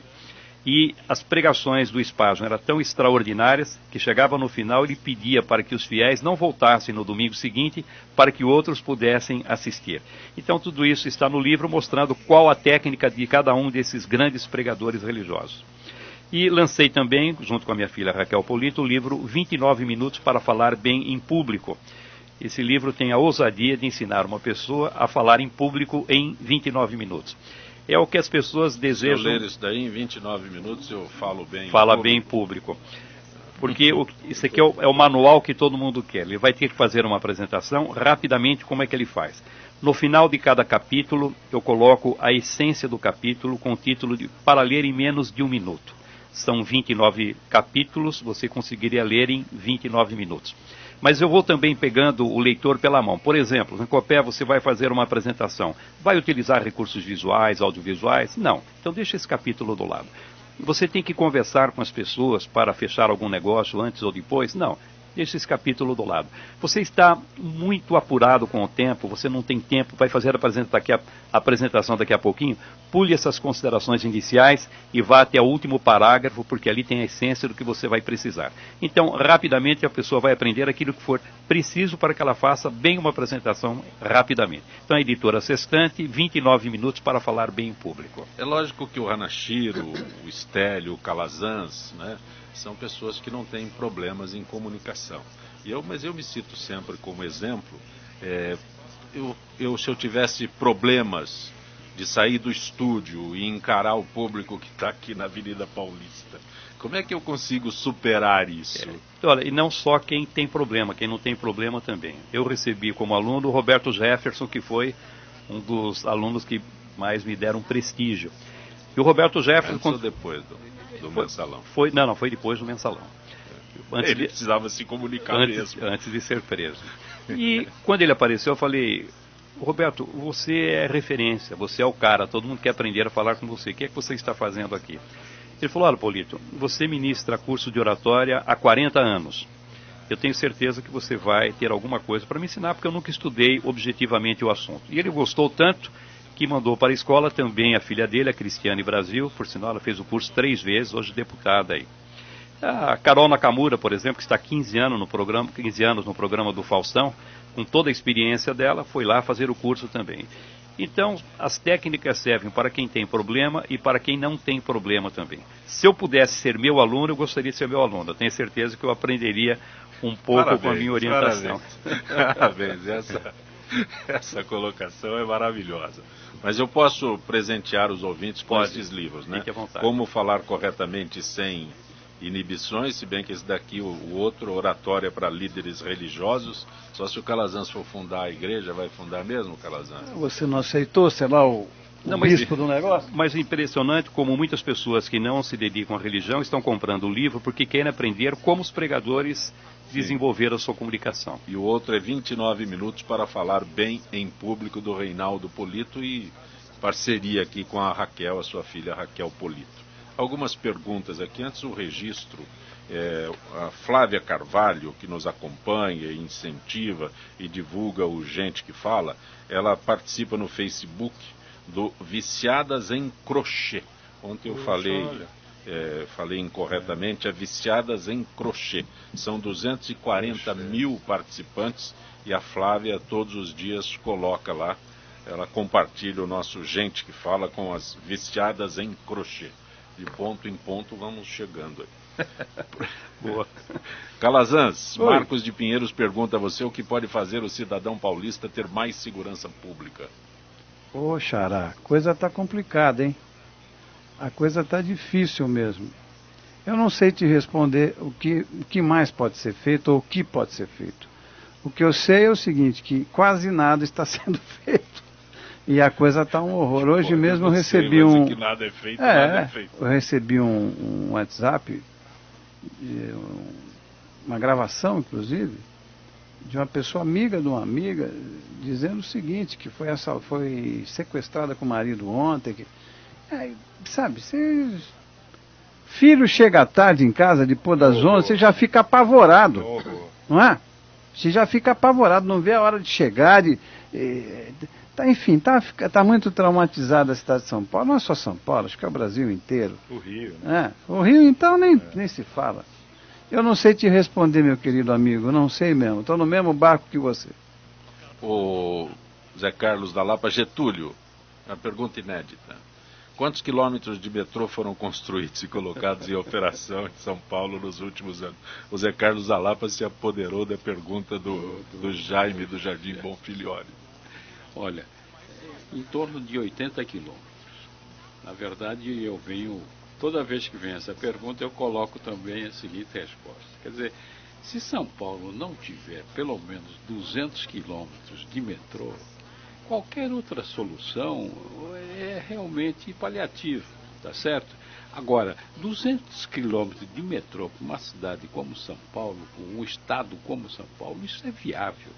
E as pregações do Spurgeon eram tão extraordinárias que chegava no final ele pedia para que os fiéis não voltassem no domingo seguinte para que outros pudessem assistir. Então tudo isso está no livro, mostrando qual a técnica de cada um desses grandes pregadores religiosos. E lancei também, junto com a minha filha Raquel Polito, o livro 29 Minutos para Falar Bem em Público. Esse livro tem a ousadia de ensinar uma pessoa a falar em público em 29 minutos. É o que as pessoas desejam. Se eu ler isso daí em 29 minutos, eu falo bem. Fala bem em público. Porque isso aqui é o manual que todo mundo quer. Ele vai ter que fazer uma apresentação rapidamente. Como é que ele faz? No final de cada capítulo, eu coloco a essência do capítulo com o título de para ler em menos de 1 minuto. São 29 capítulos, você conseguiria ler em 29 minutos. Mas eu vou também pegando o leitor pela mão. Por exemplo, no Copé você vai fazer uma apresentação. Vai utilizar recursos visuais, audiovisuais? Não. Então deixa esse capítulo do lado. Você tem que conversar com as pessoas para fechar algum negócio antes ou depois? Não. Deixa esse capítulo do lado. Você está muito apurado com o tempo, você não tem tempo, vai fazer a apresentação daqui a pouquinho, pule essas considerações iniciais e vá até o último parágrafo, porque ali tem a essência do que você vai precisar. Então, rapidamente a pessoa vai aprender aquilo que for preciso para que ela faça bem uma apresentação rapidamente. Então, a editora Sextante, 29 minutos para falar bem em público. É lógico que o Hanashiro, o Stélio, o Calazans, né? São pessoas que não têm problemas em comunicação. Mas eu me cito sempre como exemplo. Se eu tivesse problemas de sair do estúdio e encarar o público que está aqui na Avenida Paulista, como é que eu consigo superar isso? Olha, e não só quem tem problema, quem não tem problema também. Eu recebi como aluno o Roberto Jefferson, que foi um dos alunos que mais me deram prestígio. E o Roberto Jefferson... Antes ou depois do mensalão? Não, foi depois do mensalão. Ele precisava se comunicar mesmo. Antes de ser preso. E quando ele apareceu, eu falei: Roberto, você é referência, você é o cara, todo mundo quer aprender a falar com você. O que é que você está fazendo aqui? Ele falou: olha, Polito, você ministra curso de oratória há 40 anos. Eu tenho certeza que você vai ter alguma coisa para me ensinar, porque eu nunca estudei objetivamente o assunto. E ele gostou tanto que mandou para a escola também a filha dele, a Cristiane Brasil, por sinal ela fez o curso 3 vezes, hoje deputada aí. A Carol Nakamura, por exemplo, que está há 15 anos no programa do Faustão, com toda a experiência dela, foi lá fazer o curso também. Então, as técnicas servem para quem tem problema e para quem não tem problema também. Se eu pudesse ser meu aluno, eu gostaria de ser meu aluno. Eu tenho certeza que eu aprenderia um pouco Parabéns, com a minha orientação. Parabéns. Essa colocação é maravilhosa. Mas eu posso presentear os ouvintes com esses livros, né? Fique à vontade. Como falar corretamente sem inibições, se bem que esse daqui, o outro, Oratória para Líderes Religiosos, só se o Calazans for fundar a igreja, vai fundar mesmo, Calazans? Você não aceitou, sei lá, o bispo do negócio? Mas é impressionante como muitas pessoas que não se dedicam à religião estão comprando o livro porque querem aprender como os pregadores desenvolveram a sua comunicação. E o outro é 29 minutos para falar bem em público, do Reinaldo Polito, e parceria aqui com a Raquel, a sua filha Raquel Polito. Algumas perguntas aqui, antes o registro. A Flávia Carvalho, que nos acompanha, incentiva e divulga o Gente que Fala, ela participa no Facebook do Viciadas em Crochê. Ontem eu falei incorretamente, é Viciadas em Crochê. São 240 mil participantes e a Flávia todos os dias coloca lá, ela compartilha o nosso Gente que Fala com as Viciadas em Crochê. De ponto em ponto vamos chegando aí. Boa. Calazans, Marcos de Pinheiros pergunta a você o que pode fazer o cidadão paulista ter mais segurança pública. Ô, Xará, a coisa está complicada, hein? A coisa está difícil mesmo. Eu não sei te responder o que mais pode ser feito ou o que pode ser feito. O que eu sei é o seguinte, que quase nada está sendo feito. E a coisa está um horror. Hoje mesmo eu recebi que nada é feito, nada é feito. Eu recebi um WhatsApp, uma gravação, inclusive, de uma pessoa amiga de uma amiga, dizendo o seguinte, que foi sequestrada com o marido ontem. Sabe, filho chega tarde em casa, depois das 11, você já fica apavorado, não é? Você já fica apavorado, não vê a hora de chegar, enfim, tá muito traumatizada a cidade de São Paulo, não é só São Paulo, acho que é o Brasil inteiro. O Rio, né? O Rio, então, nem se fala. Eu não sei te responder, meu querido amigo, não sei mesmo, estou no mesmo barco que você. O Zé Carlos da Lapa, Getúlio, uma pergunta inédita. Quantos quilômetros de metrô foram construídos e colocados em operação em São Paulo nos últimos anos? O Zé Carlos da Lapa se apoderou da pergunta do Jaime do Jardim Bonfilioli. Olha, em torno de 80 quilômetros. Na verdade, eu venho, toda vez que vem essa pergunta, eu coloco também a seguinte resposta. Quer dizer, se São Paulo não tiver pelo menos 200 quilômetros de metrô, qualquer outra solução é realmente paliativa, tá certo? Agora, 200 quilômetros de metrô para uma cidade como São Paulo, um estado como São Paulo, isso é viável.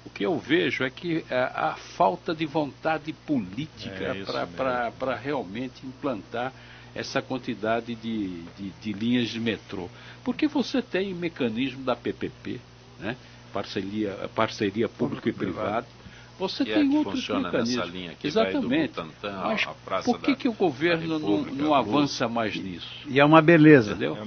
O que eu vejo é que a falta de vontade política para realmente implantar essa quantidade de linhas de metrô. Porque você tem o mecanismo da PPP, né? Parceria público e privado. Você tem outros mecanismos. Nessa linha que exatamente. Vai do Butantã, mas a Praça por que o governo não avança mais nisso? E é uma beleza. Entendeu?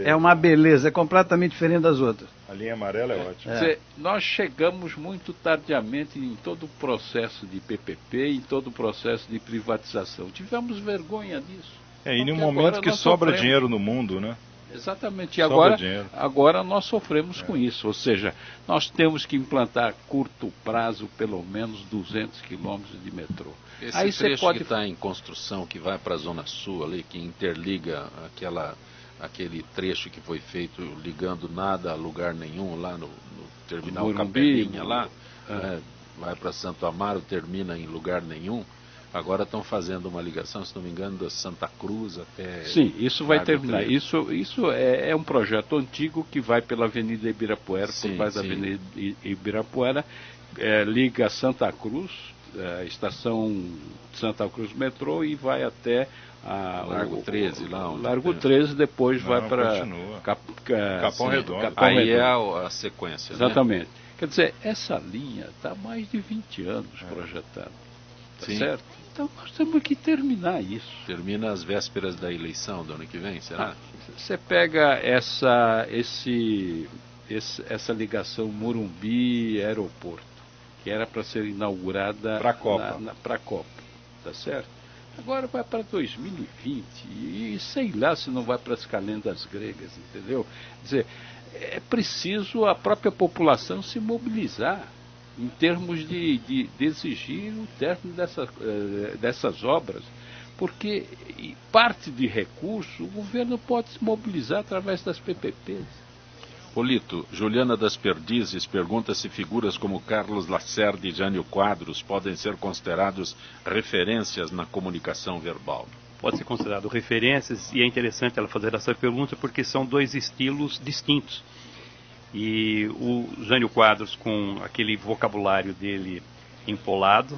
É uma beleza, é completamente diferente das outras. A linha amarela é ótima. Quer dizer, nós chegamos muito tardiamente em todo o processo de PPP, em todo o processo de privatização. Tivemos vergonha disso. E no momento que sobra dinheiro no mundo, né? Exatamente, e agora nós sofremos com isso, ou seja, nós temos que implantar a curto prazo pelo menos 200 quilômetros de metrô. Esse aí trecho pode... que está em construção, que vai para a Zona Sul ali, que interliga aquele trecho que foi feito ligando nada a lugar nenhum, lá no terminal Morumbi, Capelinha, lá, vai para Santo Amaro, termina em lugar nenhum. Agora estão fazendo uma ligação, se não me engano, da Santa Cruz até... Sim, isso vai terminar. Isso é um projeto antigo que vai pela Avenida Ibirapuera, por trás da Avenida Ibirapuera, liga Santa Cruz, a estação Santa Cruz Metrô, e vai até Largo 13, lá onde Largo 13, depois vai para Capão Redondo. Aí é a sequência. Exatamente. Né? Quer dizer, essa linha está há mais de 20 anos projetada. Tá certo? Então nós temos que terminar isso. Termina às vésperas da eleição do ano que vem, será? Você pega essa ligação Morumbi-Aeroporto, que era para ser inaugurada para a Copa, tá certo? Agora vai para 2020 e sei lá se não vai para as calendas gregas, entendeu? Quer dizer, é preciso a própria população se mobilizar em termos de exigir o término dessas obras, porque parte de recurso o governo pode se mobilizar através das PPPs. Polito, Juliana das Perdizes pergunta se figuras como Carlos Lacerda e Jânio Quadros podem ser considerados referências na comunicação verbal. Pode ser considerado referências, e é interessante ela fazer essa pergunta porque são dois estilos distintos. E o Jânio Quadros, com aquele vocabulário dele empolado,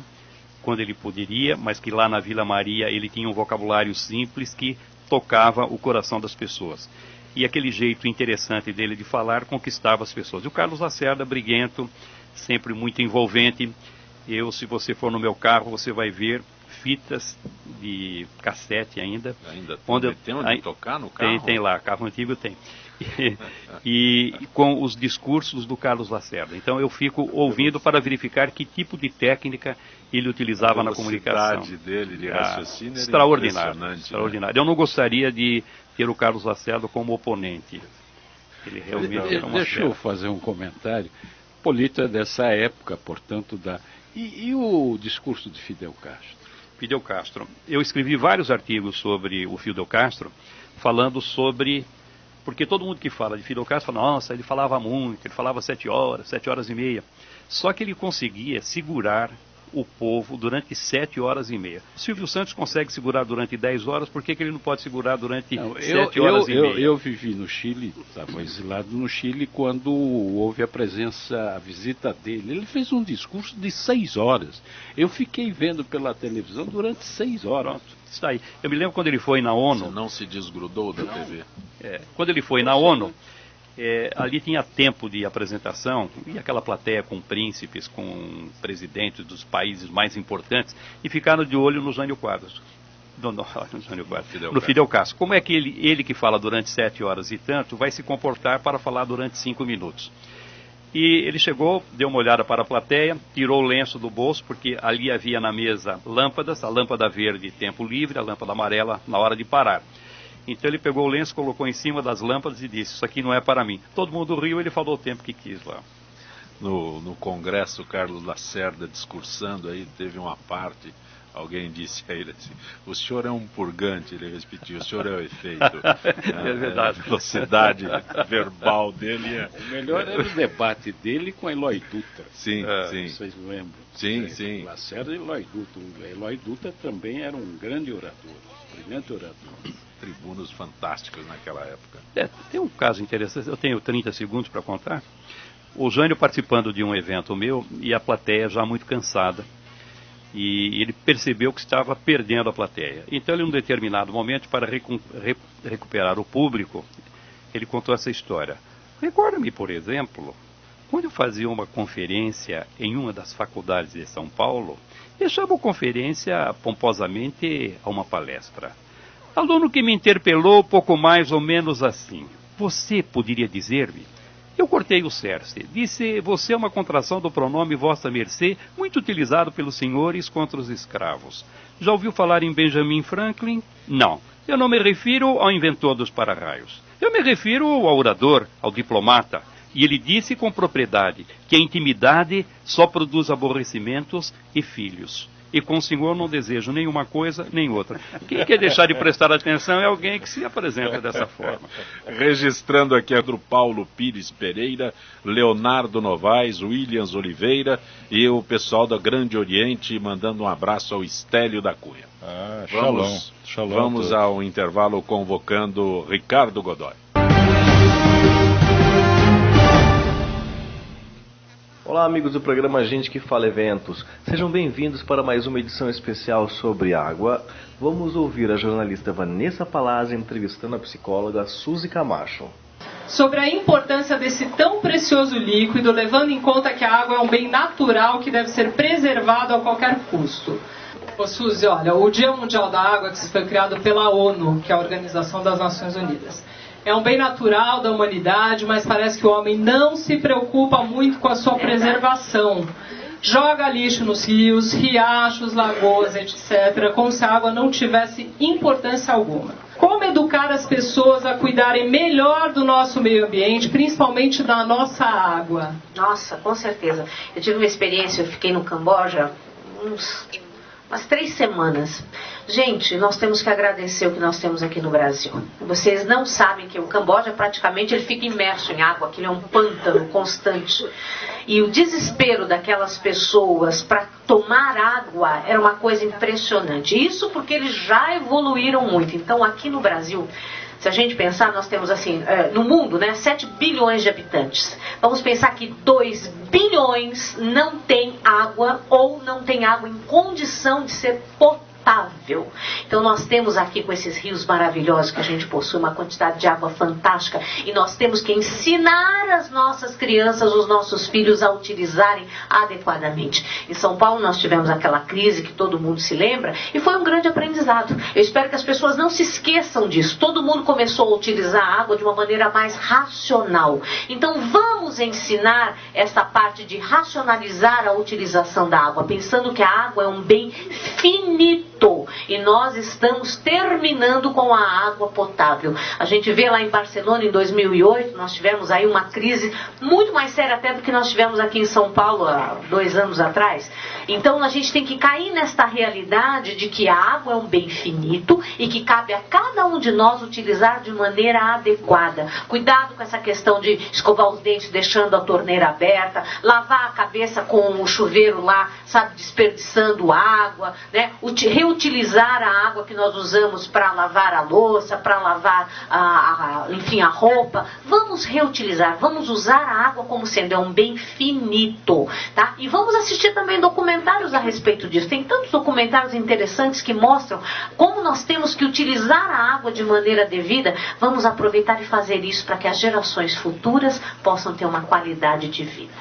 quando ele poderia, mas que lá na Vila Maria ele tinha um vocabulário simples que tocava o coração das pessoas. E aquele jeito interessante dele de falar conquistava as pessoas. E o Carlos Lacerda, briguento, sempre muito envolvente. Se você for no meu carro, você vai ver fitas de cassete ainda. Tem onde tocar no carro? Tem lá, carro antigo tem. E com os discursos do Carlos Lacerda. Então eu fico ouvindo para verificar que tipo de técnica ele utilizava na comunicação. A velocidade dele de raciocínio era extraordinário. Eu não gostaria de ter o Carlos Lacerda como oponente. Ele realmente Deixa eu fazer um comentário. Polito é dessa época, portanto, E o discurso de Fidel Castro? Fidel Castro. Eu escrevi vários artigos sobre o Fidel Castro, falando sobre... Porque todo mundo que fala de Fidel Castro fala, nossa, ele falava muito, ele falava 7 horas e meia. Só que ele conseguia segurar o povo durante 7 horas e meia. Silvio Santos consegue segurar durante 10 horas, por que ele não pode segurar durante 7 horas e meia? Eu vivi no Chile, estava exilado no Chile, quando houve a visita dele. Ele fez um discurso de 6 horas. Eu fiquei vendo pela televisão durante 6 horas. Pronto, está aí. Eu me lembro quando ele foi na ONU... Você não se desgrudou da TV? Quando ele foi na ONU... ali tinha tempo de apresentação, e aquela plateia com príncipes, com presidentes dos países mais importantes, e ficaram de olho no Jânio Quadros. No Fidel Castro. Como é que ele que fala durante 7 horas e tanto, vai se comportar para falar durante 5 minutos? E ele chegou, deu uma olhada para a plateia, tirou o lenço do bolso, porque ali havia na mesa lâmpadas, a lâmpada verde, tempo livre, a lâmpada amarela, na hora de parar. Então ele pegou o lenço, colocou em cima das lâmpadas e disse, isso aqui não é para mim. Todo mundo riu, ele falou o tempo que quis lá. No Congresso, Carlos Lacerda discursando aí, teve uma parte, alguém disse a ele assim, o senhor é um purgante, ele repetiu, o senhor é o efeito. É verdade. A velocidade verbal dele O melhor era o debate dele com Eloy Dutra. Sim. Vocês lembram? Sim. Lacerda e Eloy Dutra. Eloy Dutra também era um grande orador, brilhante orador. Tribunos fantásticos naquela época. Tem um caso interessante, eu tenho 30 segundos para contar. O Jânio participando de um evento meu e a plateia já muito cansada. E ele percebeu que estava perdendo a plateia. Então ele, em um determinado momento, para recuperar o público, ele contou essa história. Recorda-me, por exemplo, quando eu fazia uma conferência em uma das faculdades de São Paulo, eu chamo a conferência pomposamente a uma palestra. Aluno que me interpelou pouco mais ou menos assim. Você poderia dizer-me? Eu cortei o cerce. Disse, você é uma contração do pronome vossa mercê, muito utilizado pelos senhores contra os escravos. Já ouviu falar em Benjamin Franklin? Não. Eu não me refiro ao inventor dos para-raios. Eu me refiro ao orador, ao diplomata. E ele disse com propriedade que a intimidade só produz aborrecimentos e filhos. E com o senhor não desejo nem uma coisa nem outra. Quem quer deixar de prestar atenção é alguém que se apresenta dessa forma. Registrando aqui é do Paulo Pires Pereira, Leonardo Novaes, Williams Oliveira e o pessoal da Grande Oriente, mandando um abraço ao Estélio da Cunha. Vamos ao intervalo convocando Ricardo Godoy. Olá, amigos do programa Gente que Fala Eventos. Sejam bem-vindos para mais uma edição especial sobre água. Vamos ouvir a jornalista Vanessa Palazzi entrevistando a psicóloga Suzy Camacho. Sobre a importância desse tão precioso líquido, levando em conta que a água é um bem natural que deve ser preservado a qualquer custo. Ô Suzy, olha, o Dia Mundial da Água que foi criado pela ONU, que é a Organização das Nações Unidas. É um bem natural da humanidade, mas parece que o homem não se preocupa muito com a sua preservação. Joga lixo nos rios, riachos, lagoas, etc., como se a água não tivesse importância alguma. Como educar as pessoas a cuidarem melhor do nosso meio ambiente, principalmente da nossa água? Nossa, com certeza. Eu tive uma experiência, eu fiquei no Camboja umas 3 semanas. Gente, nós temos que agradecer o que nós temos aqui no Brasil. Vocês não sabem que o Camboja praticamente ele fica imerso em água, aquilo é um pântano constante. E o desespero daquelas pessoas para tomar água era uma coisa impressionante. Isso porque eles já evoluíram muito. Então aqui no Brasil, se a gente pensar, nós temos assim, no mundo, 7 bilhões de habitantes. Vamos pensar que 2 bilhões não tem água ou não tem água em condição de ser potável. Então nós temos aqui com esses rios maravilhosos que a gente possui uma quantidade de água fantástica e nós temos que ensinar as nossas crianças, os nossos filhos a utilizarem adequadamente. Em São Paulo nós tivemos aquela crise que todo mundo se lembra e foi um grande aprendizado. Eu espero que as pessoas não se esqueçam disso. Todo mundo começou a utilizar a água de uma maneira mais racional. Então vamos ensinar essa parte de racionalizar a utilização da água, pensando que a água é um bem finito. E nós estamos terminando com a água potável. A gente vê lá em Barcelona em 2008, nós tivemos aí uma crise muito mais séria até do que nós tivemos aqui em São Paulo há 2 anos atrás. Então a gente tem que cair nesta realidade de que a água é um bem finito e que cabe a cada um de nós utilizar de maneira adequada. Cuidado com essa questão de escovar os dentes deixando a torneira aberta, lavar a cabeça com o chuveiro lá, sabe, desperdiçando água, reutilizar a água que nós usamos para lavar a louça, para lavar enfim, a roupa. Vamos reutilizar, vamos usar a água como sendo um bem finito, tá? E vamos assistir também documentários a respeito disso. Tem tantos documentários interessantes que mostram como nós temos que utilizar a água de maneira devida. Vamos aproveitar e fazer isso para que as gerações futuras possam ter uma qualidade de vida.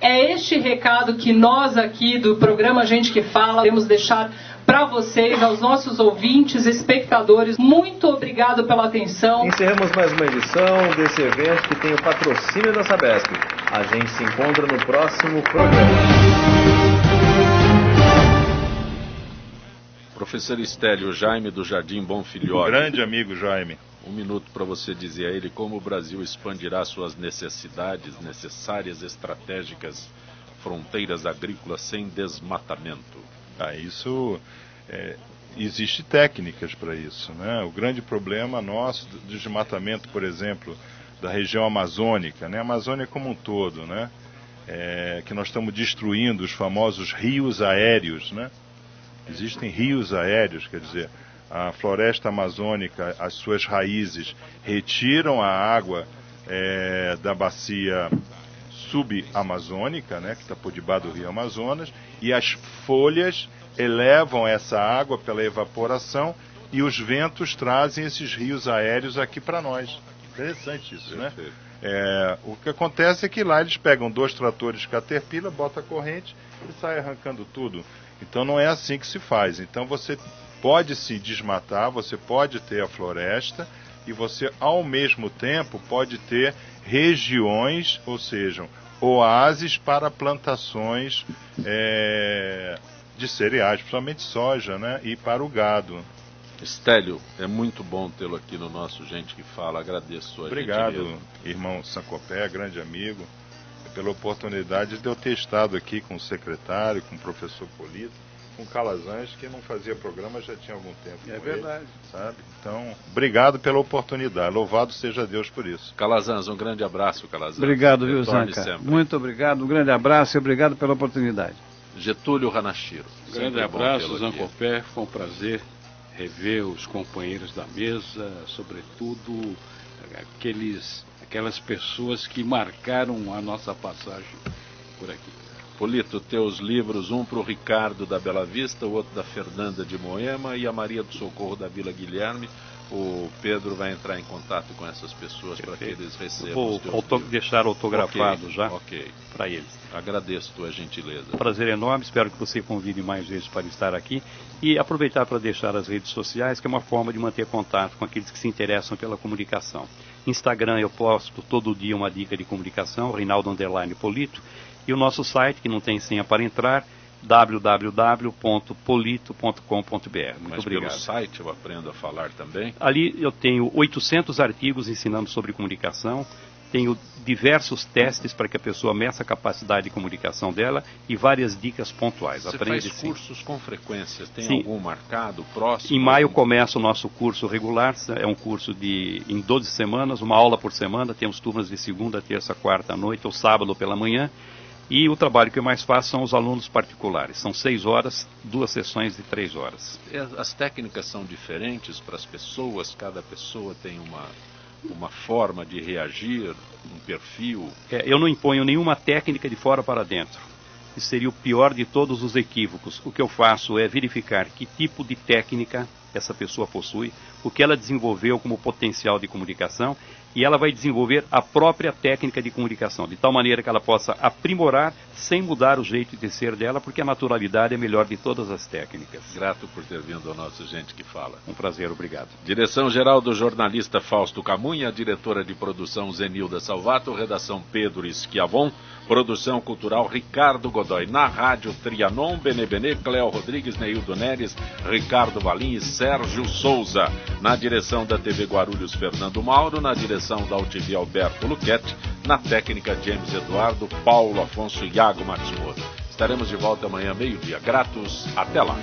É este recado que nós aqui do programa Gente que Fala queremos deixar para vocês, aos nossos ouvintes, espectadores. Muito obrigado pela atenção. Encerramos mais uma edição desse evento que tem o patrocínio da Sabesp. A gente se encontra no próximo programa. Professor Estélio, Jaime do Jardim Bom Filhole. Grande amigo Jaime. 1 minuto para você dizer a ele como o Brasil expandirá suas necessárias estratégicas fronteiras agrícolas sem desmatamento. Isso existe técnicas para isso, né? O grande problema nosso do desmatamento, por exemplo, da região amazônica, né? A Amazônia como um todo, né? Que nós estamos destruindo os famosos rios aéreos, né? Existem rios aéreos, quer dizer, a floresta amazônica, as suas raízes retiram a água da bacia subamazônica, né, que está por debaixo do rio Amazonas, e as folhas elevam essa água pela evaporação e os ventos trazem esses rios aéreos aqui para nós. Interessante isso, né? O que acontece é que lá eles pegam 2 tratores Caterpillar, botam a corrente e saem arrancando tudo. Então não é assim que se faz. Então você pode se desmatar, você pode ter a floresta e você ao mesmo tempo pode ter regiões, ou seja, oásis para plantações de cereais, principalmente soja, né? E para o gado. Estélio, é muito bom tê-lo aqui no nosso Gente que Fala. Agradeço a Obrigado, irmão Sacopé, grande amigo, pela oportunidade de eu ter estado aqui com o secretário, com o professor Polito, com o Calazans, que não fazia programa já tinha algum tempo. É verdade. Ele, sabe? Então, obrigado pela oportunidade. Louvado seja Deus por isso. Calazans, um grande abraço, Calazans. Obrigado, viu, Zanca? Muito obrigado, um grande abraço e obrigado pela oportunidade. Getúlio Hanashiro. Grande abraço, Zancopé. Foi um prazer rever os companheiros da mesa, sobretudo aquelas pessoas que marcaram a nossa passagem por aqui. Polito, teus livros, um para o Ricardo da Bela Vista, o outro da Fernanda de Moema e a Maria do Socorro da Vila Guilherme. O Pedro vai entrar em contato com essas pessoas para que eles recebam. Vou deixar autografado já para eles. Agradeço tua gentileza. Prazer enorme, espero que você convide mais vezes para estar aqui e aproveitar para deixar as redes sociais, que é uma forma de manter contato com aqueles que se interessam pela comunicação. Instagram eu posto todo dia uma dica de comunicação, Reinaldo _Polito, e o nosso site, que não tem senha para entrar, www.polito.com.br. Muito obrigado. Pelo site eu aprendo a falar também? Ali eu tenho 800 artigos ensinando sobre comunicação, tenho diversos testes para que a pessoa meça a capacidade de comunicação dela e várias dicas pontuais. Você Aprende, faz cursos com frequência? Tem Sim. algum marcado, próximo? Em maio começa o nosso curso regular, é um curso em 12 semanas, uma aula por semana, temos turmas de segunda, terça, quarta à noite ou sábado pela manhã. E o trabalho que eu mais faço são os alunos particulares. São 6 horas, 2 sessões de 3 horas. As técnicas são diferentes para as pessoas? Cada pessoa tem uma forma de reagir, um perfil? Eu não imponho nenhuma técnica de fora para dentro. Isso seria o pior de todos os equívocos. O que eu faço é verificar que tipo de técnica essa pessoa possui, o que ela desenvolveu como potencial de comunicação, e ela vai desenvolver a própria técnica de comunicação, de tal maneira que ela possa aprimorar sem mudar o jeito de ser dela, porque a naturalidade é a melhor de todas as técnicas. Grato por ter vindo ao nosso Gente que Fala. Um prazer, obrigado. Direção-geral do jornalista Fausto Camunha, diretora de produção Zenilda Salvato, redação Pedro Schiavon, produção cultural Ricardo Godoy, na rádio Trianon, Benebene, Cléo Rodrigues, Neildo Neres, Ricardo Valim e Sérgio Souza, na direção da TV Guarulhos Fernando Mauro, na direção da UTV Alberto Luquete, na técnica James Eduardo, Paulo Afonso e Iago Matsumoto. Estaremos de volta amanhã, meio-dia. Gratos, até lá.